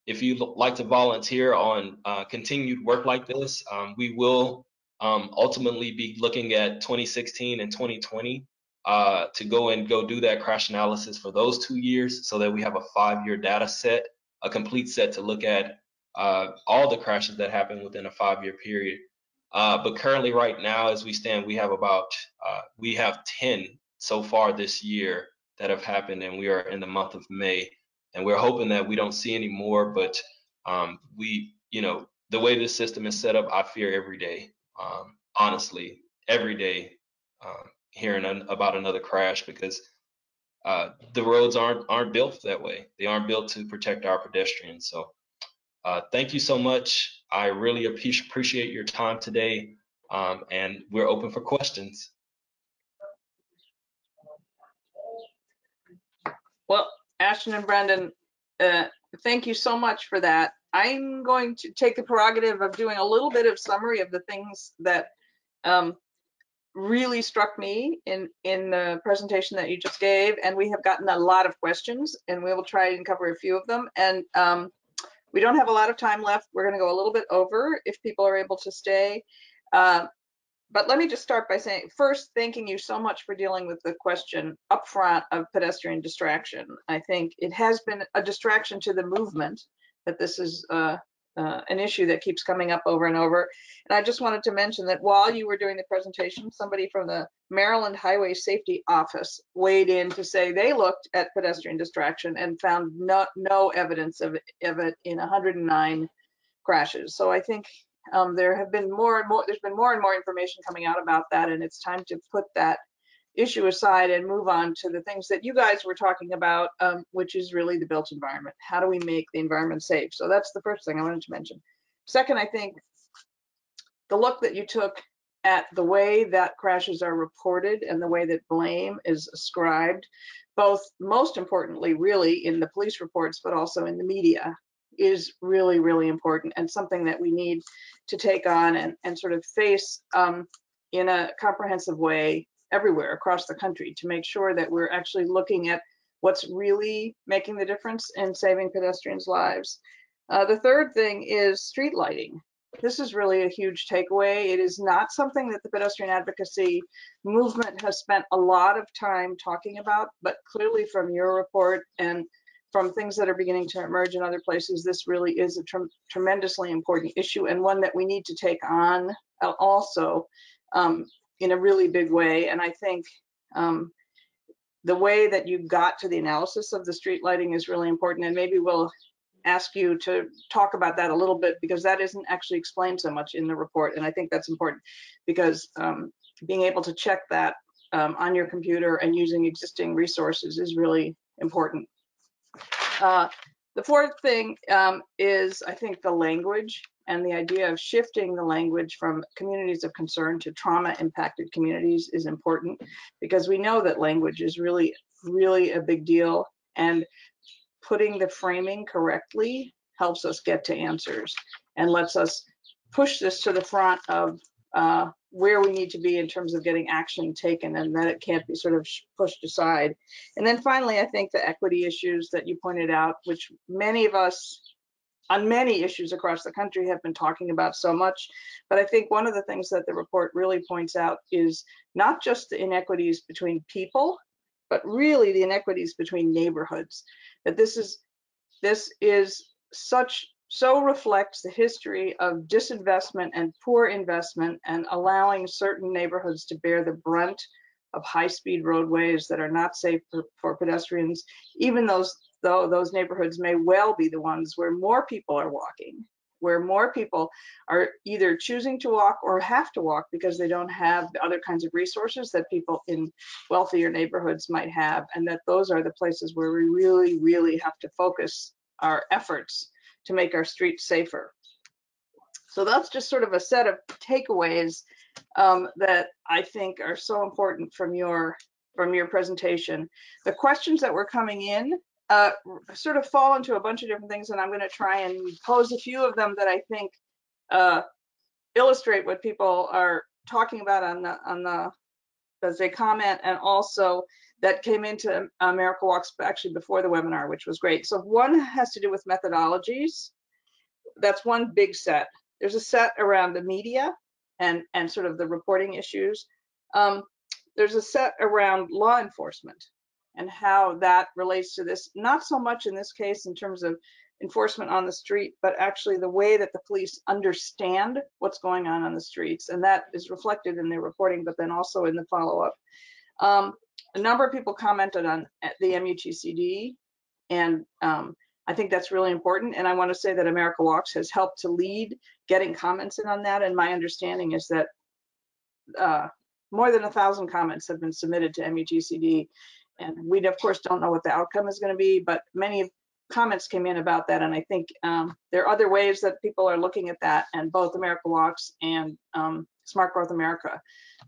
if you'd like to volunteer on continued work like this. We will ultimately be looking at 2016 and 2020 to go do that crash analysis for those 2 years, so that we have a 5-year data set, a complete set to look at all the crashes that happen within a 5-year period. But currently, right now, as we stand, we have 10 so far this year that have happened, and we are in the month of May, and we're hoping that we don't see any more. But you know, the way this system is set up, I fear every day, honestly, every day, hearing about another crash, because the roads aren't built that way. They aren't built to protect our pedestrians. So thank you so much. I really appreciate your time today, and we're open for questions. Well, Ashton and Brendan, thank you so much for that. I'm going to take the prerogative of doing a little bit of summary of the things that really struck me in the presentation that you just gave, and we have gotten a lot of questions, and we will try and cover a few of them. And we don't have a lot of time left. We're going to go a little bit over if people are able to stay. But let me just start by saying, first, thanking you so much for dealing with the question up front of pedestrian distraction. I think it has been a distraction to the movement that this is an issue that keeps coming up over and over. And I just wanted to mention that while you were doing the presentation, somebody from the Maryland Highway Safety Office weighed in to say they looked at pedestrian distraction and found no evidence of it in 109 crashes. So I think there have been there's been more and more information coming out about that, and it's time to put that issue aside and move on to the things that you guys were talking about, which is really the built environment. How do we make the environment safe? So that's the first thing I wanted to mention. Second, I think the look that you took at the way that crashes are reported and the way that blame is ascribed, both most importantly really in the police reports but also in the media, is really, really important and something that we need to take on and sort of face in a comprehensive way everywhere across the country to make sure that we're actually looking at what's really making the difference in saving pedestrians' lives. The third thing is street lighting. This is really a huge takeaway. It is not something that the pedestrian advocacy movement has spent a lot of time talking about, but clearly from your report and from things that are beginning to emerge in other places, this really is a tremendously important issue and one that we need to take on also in a really big way. And I think the way that you got to the analysis of the street lighting is really important, and maybe we'll ask you to talk about that a little bit because that isn't actually explained so much in the report, and I think that's important because being able to check that on your computer and using existing resources is really important. The fourth thing is, I think, the language and the idea of shifting the language from communities of concern to trauma-impacted communities is important because we know that language is really, really a big deal, and putting the framing correctly helps us get to answers and lets us push this to the front of where we need to be in terms of getting action taken, and that it can't be sort of pushed aside. And then finally, I think the equity issues that you pointed out, which many of us on many issues across the country have been talking about so much, but I think one of the things that the report really points out is not just the inequities between people, but really the inequities between neighborhoods. That this is so reflects the history of disinvestment and poor investment and allowing certain neighborhoods to bear the brunt of high-speed roadways that are not safe for pedestrians, even though those neighborhoods may well be the ones where more people are walking, where more people are either choosing to walk or have to walk because they don't have the other kinds of resources that people in wealthier neighborhoods might have, and that those are the places where we really, really have to focus our efforts to make our streets safer. So that's just sort of a set of takeaways that I think are so important from your presentation. The questions that were coming in sort of fall into a bunch of different things, and I'm going to try and pose a few of them that I think illustrate what people are talking about as they comment, and also that came into America Walks actually before the webinar, which was great. So one has to do with methodologies. That's one big set. There's a set around the media and sort of the reporting issues. There's a set around law enforcement and how that relates to this, not so much in this case in terms of enforcement on the street, but actually the way that the police understand what's going on the streets. And that is reflected in their reporting, but then also in the follow-up. A number of people commented on the MUTCD, and I think that's really important. And I want to say that America Walks has helped to lead getting comments in on that. And my understanding is that more than 1,000 comments have been submitted to MUTCD. And we, of course, don't know what the outcome is going to be, but many comments came in about that. And I think there are other ways that people are looking at that, and both America Walks and Smart Growth America,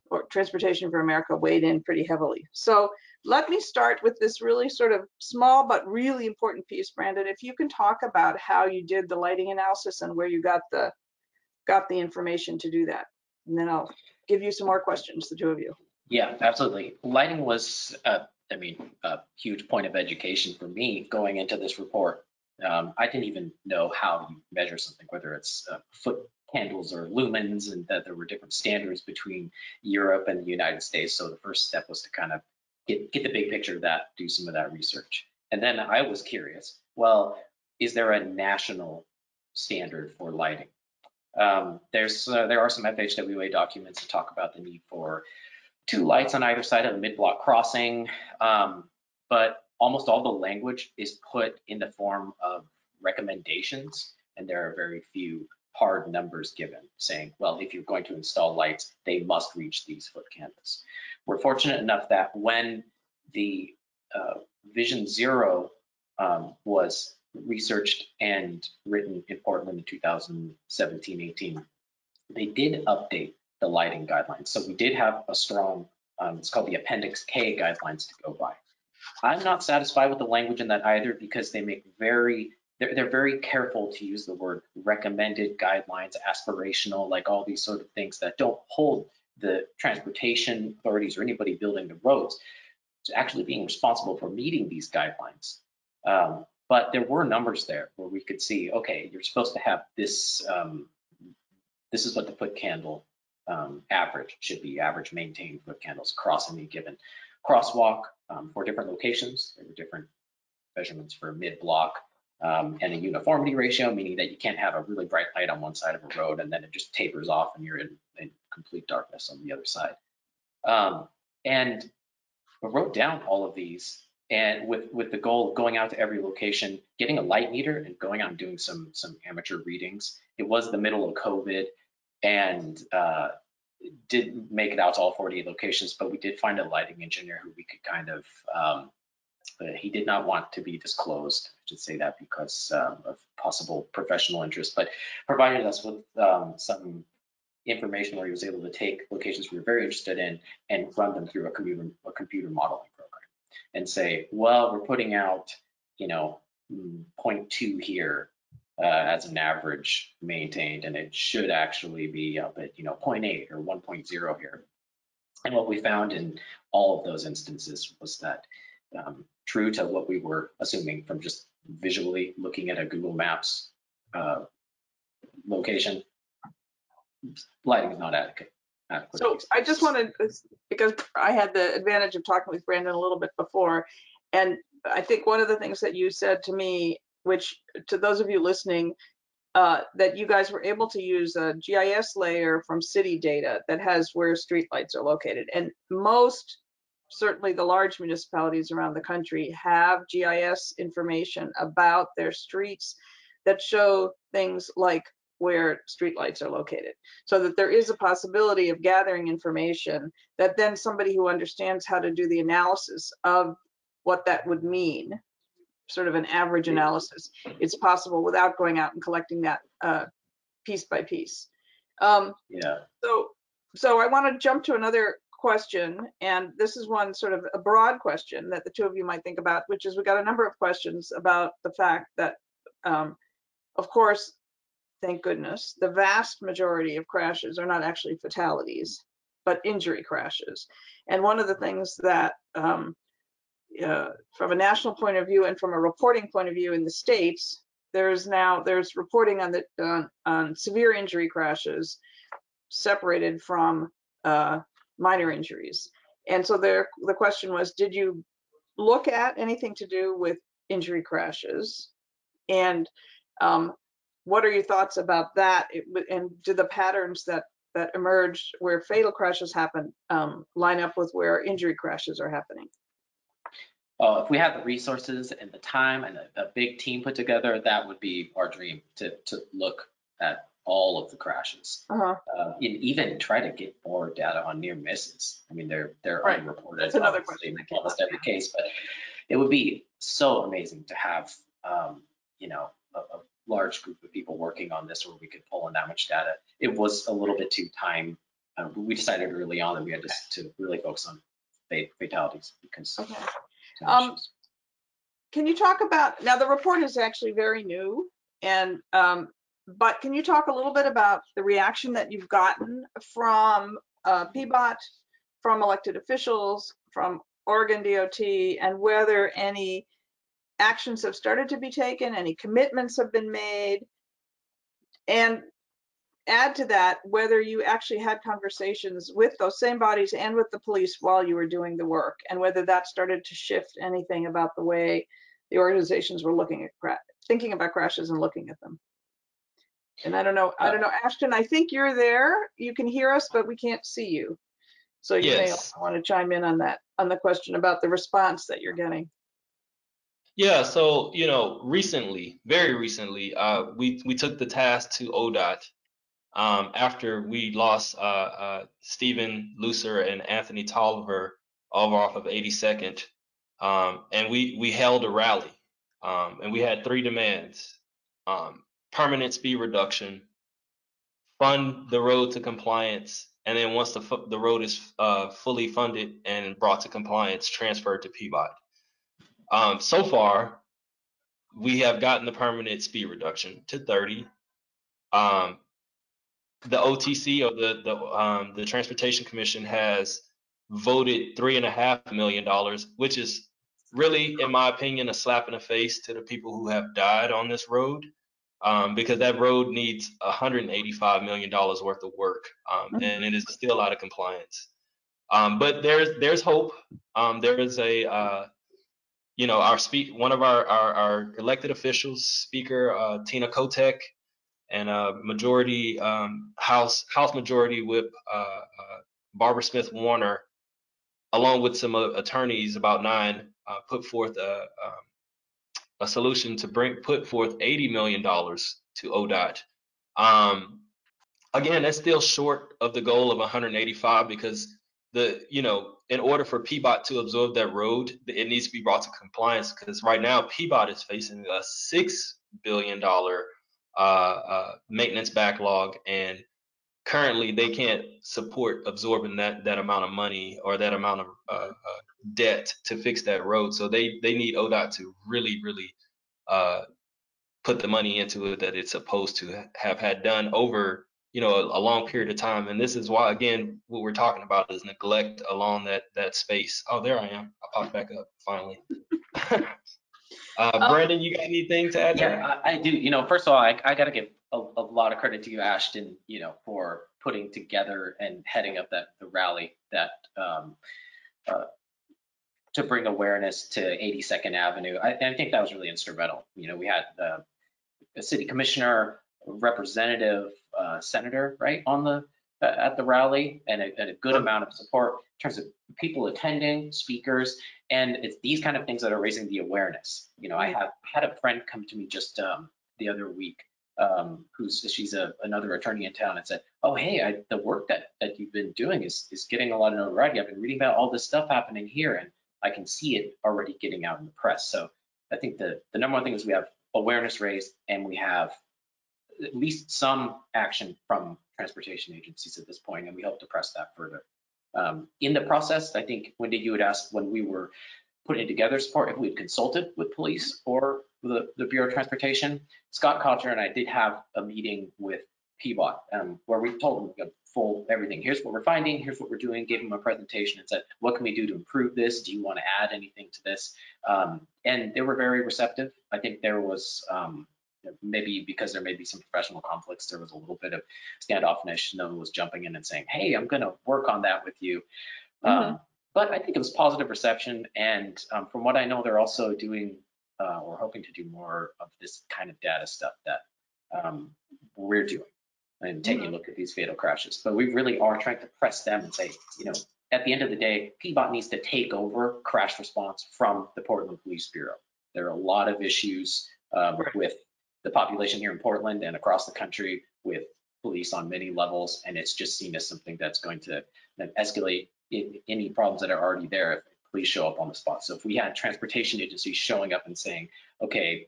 or Transportation for America, weighed in pretty heavily. So let me start with this really sort of small but really important piece, Brandon. If you can talk about how you did the lighting analysis and where you got the information to do that, and then I'll give you some more questions, the two of you. Yeah, absolutely. Lighting was, a huge point of education for me going into this report. I didn't even know how you measure something, whether it's foot candles or lumens, and that there were different standards between Europe and the United States. So the first step was to kind of get the big picture of that, do some of that research. And then I was curious, well, is there a national standard for lighting? There are some FHWA documents that talk about the need for 2 lights on either side of a mid-block crossing, but almost all the language is put in the form of recommendations, and there are very few hard numbers given saying, well, if you're going to install lights, they must reach these foot candles. We're fortunate enough that when the Vision Zero was researched and written in Portland in 2017-18, they did update the lighting guidelines. So we did have a strong, it's called the Appendix K guidelines to go by. I'm not satisfied with the language in that either, because they make they're very careful to use the word recommended guidelines, aspirational, like all these sort of things that don't hold the transportation authorities or anybody building the roads to actually being responsible for meeting these guidelines. But there were numbers there where we could see, okay, you're supposed to have this, this is what the foot candle average should be, average maintained foot candles across any given crosswalk for different locations. There were different measurements for mid-block and a uniformity ratio, meaning that you can't have a really bright light on one side of a road and then it just tapers off and you're in complete darkness on the other side. And I wrote down all of these, and with the goal of going out to every location, getting a light meter and going out and doing some amateur readings. It was the middle of COVID, and didn't make it out to all 48 locations, but we did find a lighting engineer who we could kind of, he did not want to be disclosed, I should say that, because of possible professional interest, but provided us with some information where he was able to take locations we were very interested in and run them through a computer modeling program and say, well, we're putting out, 0.2 here as an average maintained, and it should actually be up at 0.8 or 1.0 here. And what we found in all of those instances was that true to what we were assuming from just visually looking at a Google Maps location, lighting is not adequate. So I just wanted, because I had the advantage of talking with Brandon a little bit before, and I think one of the things that you said to me, which to those of you listening, that you guys were able to use a GIS layer from city data that has where streetlights are located. And most, certainly the large municipalities around the country, have GIS information about their streets that show things like where streetlights are located, so that there is a possibility of gathering information that then somebody who understands how to do the analysis of what that would mean, sort of an average analysis, it's possible without going out and collecting that piece by piece. Yeah. So I want to jump to another question, and this is one sort of a broad question that the two of you might think about, which is we got a number of questions about the fact that, of course, thank goodness, the vast majority of crashes are not actually fatalities, but injury crashes. And one of the things that, from a national point of view and from a reporting point of view in the States, there's reporting on severe injury crashes separated from minor injuries. And so the question was, did you look at anything to do with injury crashes? And what are your thoughts about that? And do the patterns that emerge where fatal crashes happen line up with where injury crashes are happening? If we had the resources and the time and a big team put together, that would be our dream, to look at all of the crashes. And even try to get more data on near misses. I mean, they're right. Unreported. That's another question. In almost every case, but it would be so amazing to have, a large group of people working on this where we could pull in that much data. It was a little bit too time. We decided early on that we had to really focus on fatalities because. Okay. Can you talk about, now the report is actually very new, and but can you talk a little bit about the reaction that you've gotten from PBOT, from elected officials, from Oregon DOT, and whether any actions have started to be taken, any commitments have been made, and add to that whether you actually had conversations with those same bodies and with the police while you were doing the work, and whether that started to shift anything about the way the organizations were looking at thinking about crashes and looking at them. And I don't know, Ashton, I think you're there. You can hear us, but we can't see you. So you may also want to chime in on that, on the question about the response that you're getting. Yeah, so recently, very recently, we took the task to ODOT after we lost Stephen Lucer and Anthony Tolliver over off of 82nd, and we held a rally, and we had 3 demands: permanent speed reduction, fund the road to compliance, and then once the road is fully funded and brought to compliance, transferred to PBOT. So far, we have gotten the permanent speed reduction to 30. The OTC, or the Transportation Commission, has voted $3.5 million, which is really, in my opinion, a slap in the face to the people who have died on this road, because that road needs $185 million worth of work, and it is still out of compliance. But there's hope. There is a one of our elected officials, Speaker Tina Kotek, and majority House Majority Whip Barbara Smith Warner, along with some attorneys, about 9, put forth a solution to put forth $80 million to ODOT. Again, that's still short of the goal of 185, because in order for PBOT to absorb that road, it needs to be brought to compliance, because right now PBOT is facing a $6 billion maintenance backlog, and currently they can't support absorbing that amount of money or that amount of debt to fix that road. So they need ODOT to really put the money into it that it's supposed to have had done over a long period of time. And this is why, again, what we're talking about is neglect along that space. Oh, there I am. I popped back up finally. Brandon, you got anything to add? Yeah, I do. First of all, I got to give a lot of credit to you, Ashton, for putting together and heading up the rally that to bring awareness to 82nd Avenue. I think that was really instrumental. We had a city commissioner, representative, senator, right, on the at the rally, and a good amount of support in terms of people attending, speakers, and it's these kind of things that are raising the awareness. I have had a friend come to me just the other week, she's another attorney in town, and said, "Oh, hey, the work that you've been doing is getting a lot of notoriety. I've been reading about all this stuff happening here, and I can see it already getting out in the press." So I think the number one thing is we have awareness raised, and we have at least some action from transportation agencies at this point, and we hope to press that further. In the process, I think, Wendy, you had asked when we were putting together support if we had consulted with police or the Bureau of Transportation. Scott Kocher and I did have a meeting with PBOT where we told them full everything. Here's what we're finding, here's what we're doing, gave them a presentation and said, what can we do to improve this? Do you want to add anything to this? And they were very receptive. I think there was, maybe because there may be some professional conflicts, there was a little bit of standoffishness. No one was jumping in and saying, hey, I'm going to work on that with you. But I think it was positive reception. And from what I know, they're also doing or hoping to do more of this kind of data stuff that we're doing and taking a look at these fatal crashes. But we really are trying to press them and say, at the end of the day, PBOT needs to take over crash response from the Portland Police Bureau. There are a lot of issues with the population here in Portland and across the country with police on many levels, and it's just seen as something that's going to escalate any problems that are already there if police show up on the spot. So if we had transportation agencies showing up and saying, okay,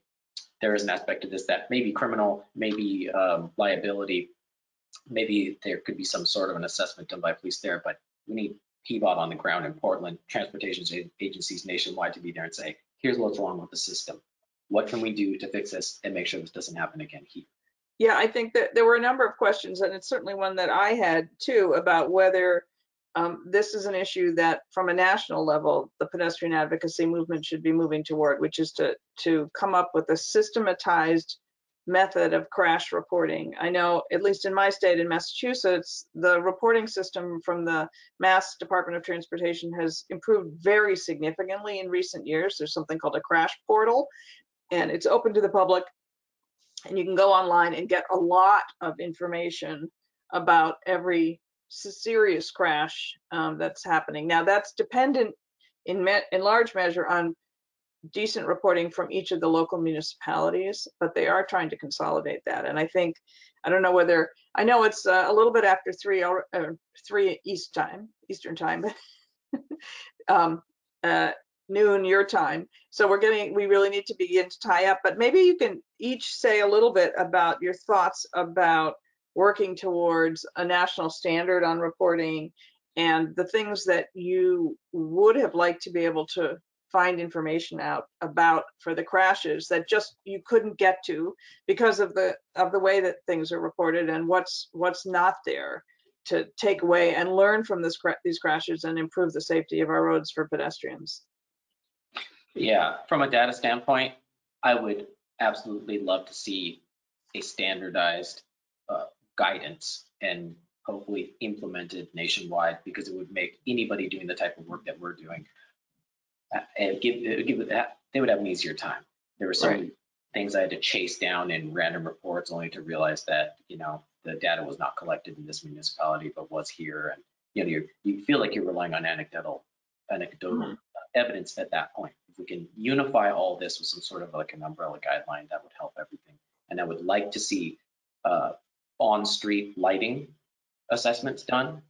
there is an aspect of this that may be criminal, maybe liability, maybe there could be some sort of an assessment done by police there, but we need PBOT on the ground in Portland, transportation agencies nationwide to be there and say, here's what's wrong with the system. What can we do to fix this and make sure this doesn't happen again here? Yeah, I think that there were a number of questions, and it's certainly one that I had too, about whether this is an issue that from a national level, the pedestrian advocacy movement should be moving toward, which is to come up with a systematized method of crash reporting. I know, at least in my state in Massachusetts, the reporting system from the Mass Department of Transportation has improved very significantly in recent years. There's something called a crash portal, and it's open to the public, and you can go online and get a lot of information about every serious crash that's happening. Now, that's dependent in large measure on decent reporting from each of the local municipalities, but they are trying to consolidate that. And I think, I don't know whether, I know it's a little bit after 3 Eastern time, noon your time. So we really need to begin to tie up, but maybe you can each say a little bit about your thoughts about working towards a national standard on reporting, and the things that you would have liked to be able to find information out about for the crashes that just you couldn't get to because of the way that things are reported, and what's not there to take away and learn from these crashes and improve the safety of our roads for pedestrians. Yeah, from a data standpoint, I would absolutely love to see a standardized guidance and hopefully implemented nationwide, because it would make anybody doing the type of work that we're doing, and they would have an easier time. There were so many things I had to chase down in random reports, only to realize that, you know, the data was not collected in this municipality, but was here. And, you know, you feel like you're relying on anecdotal evidence at that point. If we can unify all this with some sort of like an umbrella guideline, that would help everything. And I would like to see on-street lighting assessments done.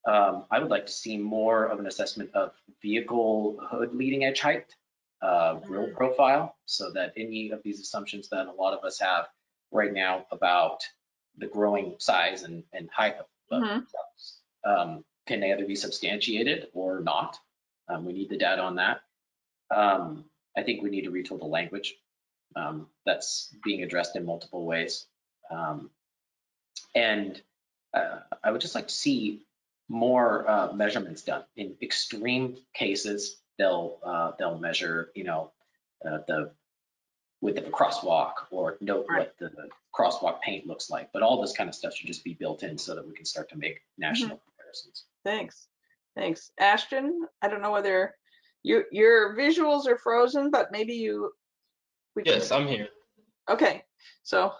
I would like to see more of an assessment of vehicle hood leading edge height, grille profile, so that any of these assumptions that a lot of us have right now about the growing size and height of trucks can either be substantiated or not. We need the data on that. I think we need to retool the language. That's being addressed in multiple ways. And I would just like to see more measurements done. In extreme cases, they'll measure, you know, the width of a crosswalk, or note what the crosswalk paint looks like. But all this kind of stuff should just be built in so that we can start to make national comparisons. Thanks. Ashton, I don't know whether your visuals are frozen, but maybe you. Yes, I'm here. Okay, so.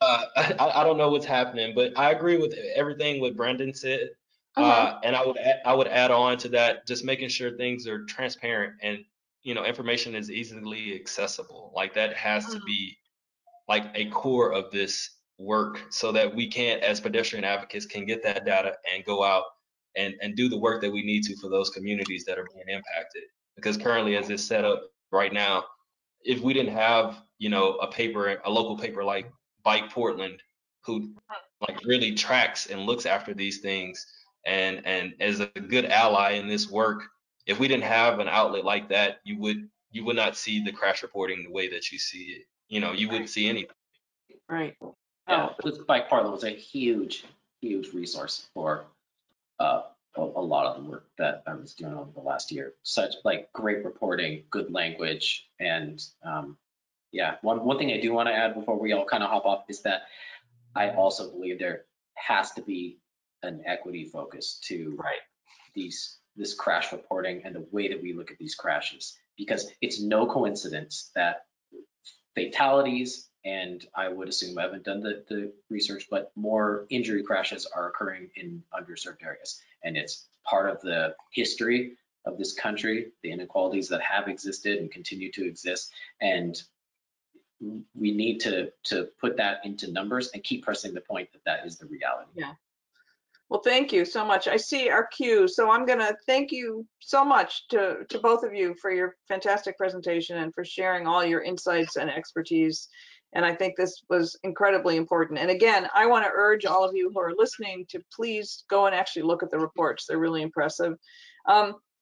I don't know what's happening, but I agree with everything what Brandon said. And I would add on to that, just making sure things are transparent and, you know, information is easily accessible. Like that has to be like a core of this work, so that we can, as pedestrian advocates, can get that data and go out and do the work that we need to for those communities that are being impacted. Because currently, as it's set up right now, if we didn't have, you know, a local paper like Bike Portland, who like really tracks and looks after these things and as a good ally in this work, if we didn't have an outlet like that, you would not see the crash reporting the way that you see it. You know, you wouldn't see anything. Right. Yeah, Bike Portland was a huge resource for a lot of the work that I was doing over the last year. Such like great reporting, good language, and yeah. One thing I do want to add before we all kind of hop off is that I also believe there has to be an equity focus to this crash reporting and the way that we look at these crashes, because it's no coincidence that fatalities, and I would assume I haven't done the research, but more injury crashes are occurring in underserved areas. And it's part of the history of this country, the inequalities that have existed and continue to exist. And we need to put that into numbers and keep pressing the point that that is the reality. Yeah. Well, thank you so much. I see our queue, so I'm going to thank you so much to both of you for your fantastic presentation and for sharing all your insights and expertise. And I think this was incredibly important. And again, I want to urge all of you who are listening to please go and actually look at the reports. They're really impressive.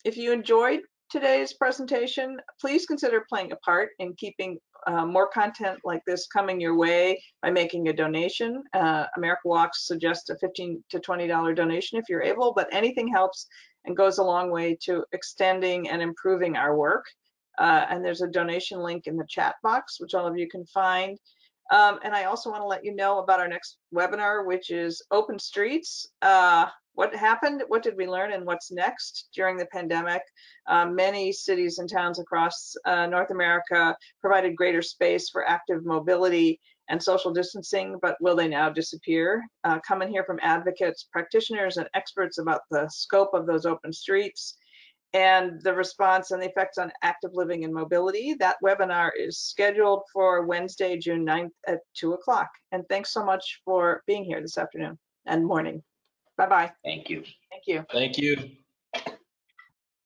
If you enjoyed today's presentation, please consider playing a part in keeping more content like this coming your way by making a donation. America Walks suggests a $15 to $20 donation if you're able, but anything helps and goes a long way to extending and improving our work. And there's a donation link in the chat box, which all of you can find. And I also want to let you know about our next webinar, which is Open Streets. What happened? What did we learn? And what's next during the pandemic? Many cities and towns across North America provided greater space for active mobility and social distancing, but will they now disappear? Come and hear from advocates, practitioners, and experts about the scope of those open streets and the response and the effects on active living and mobility. That webinar is scheduled for Wednesday, June 9th at 2 o'clock. And thanks so much for being here this afternoon and morning. Bye-bye. Thank you. Thank you. Thank you.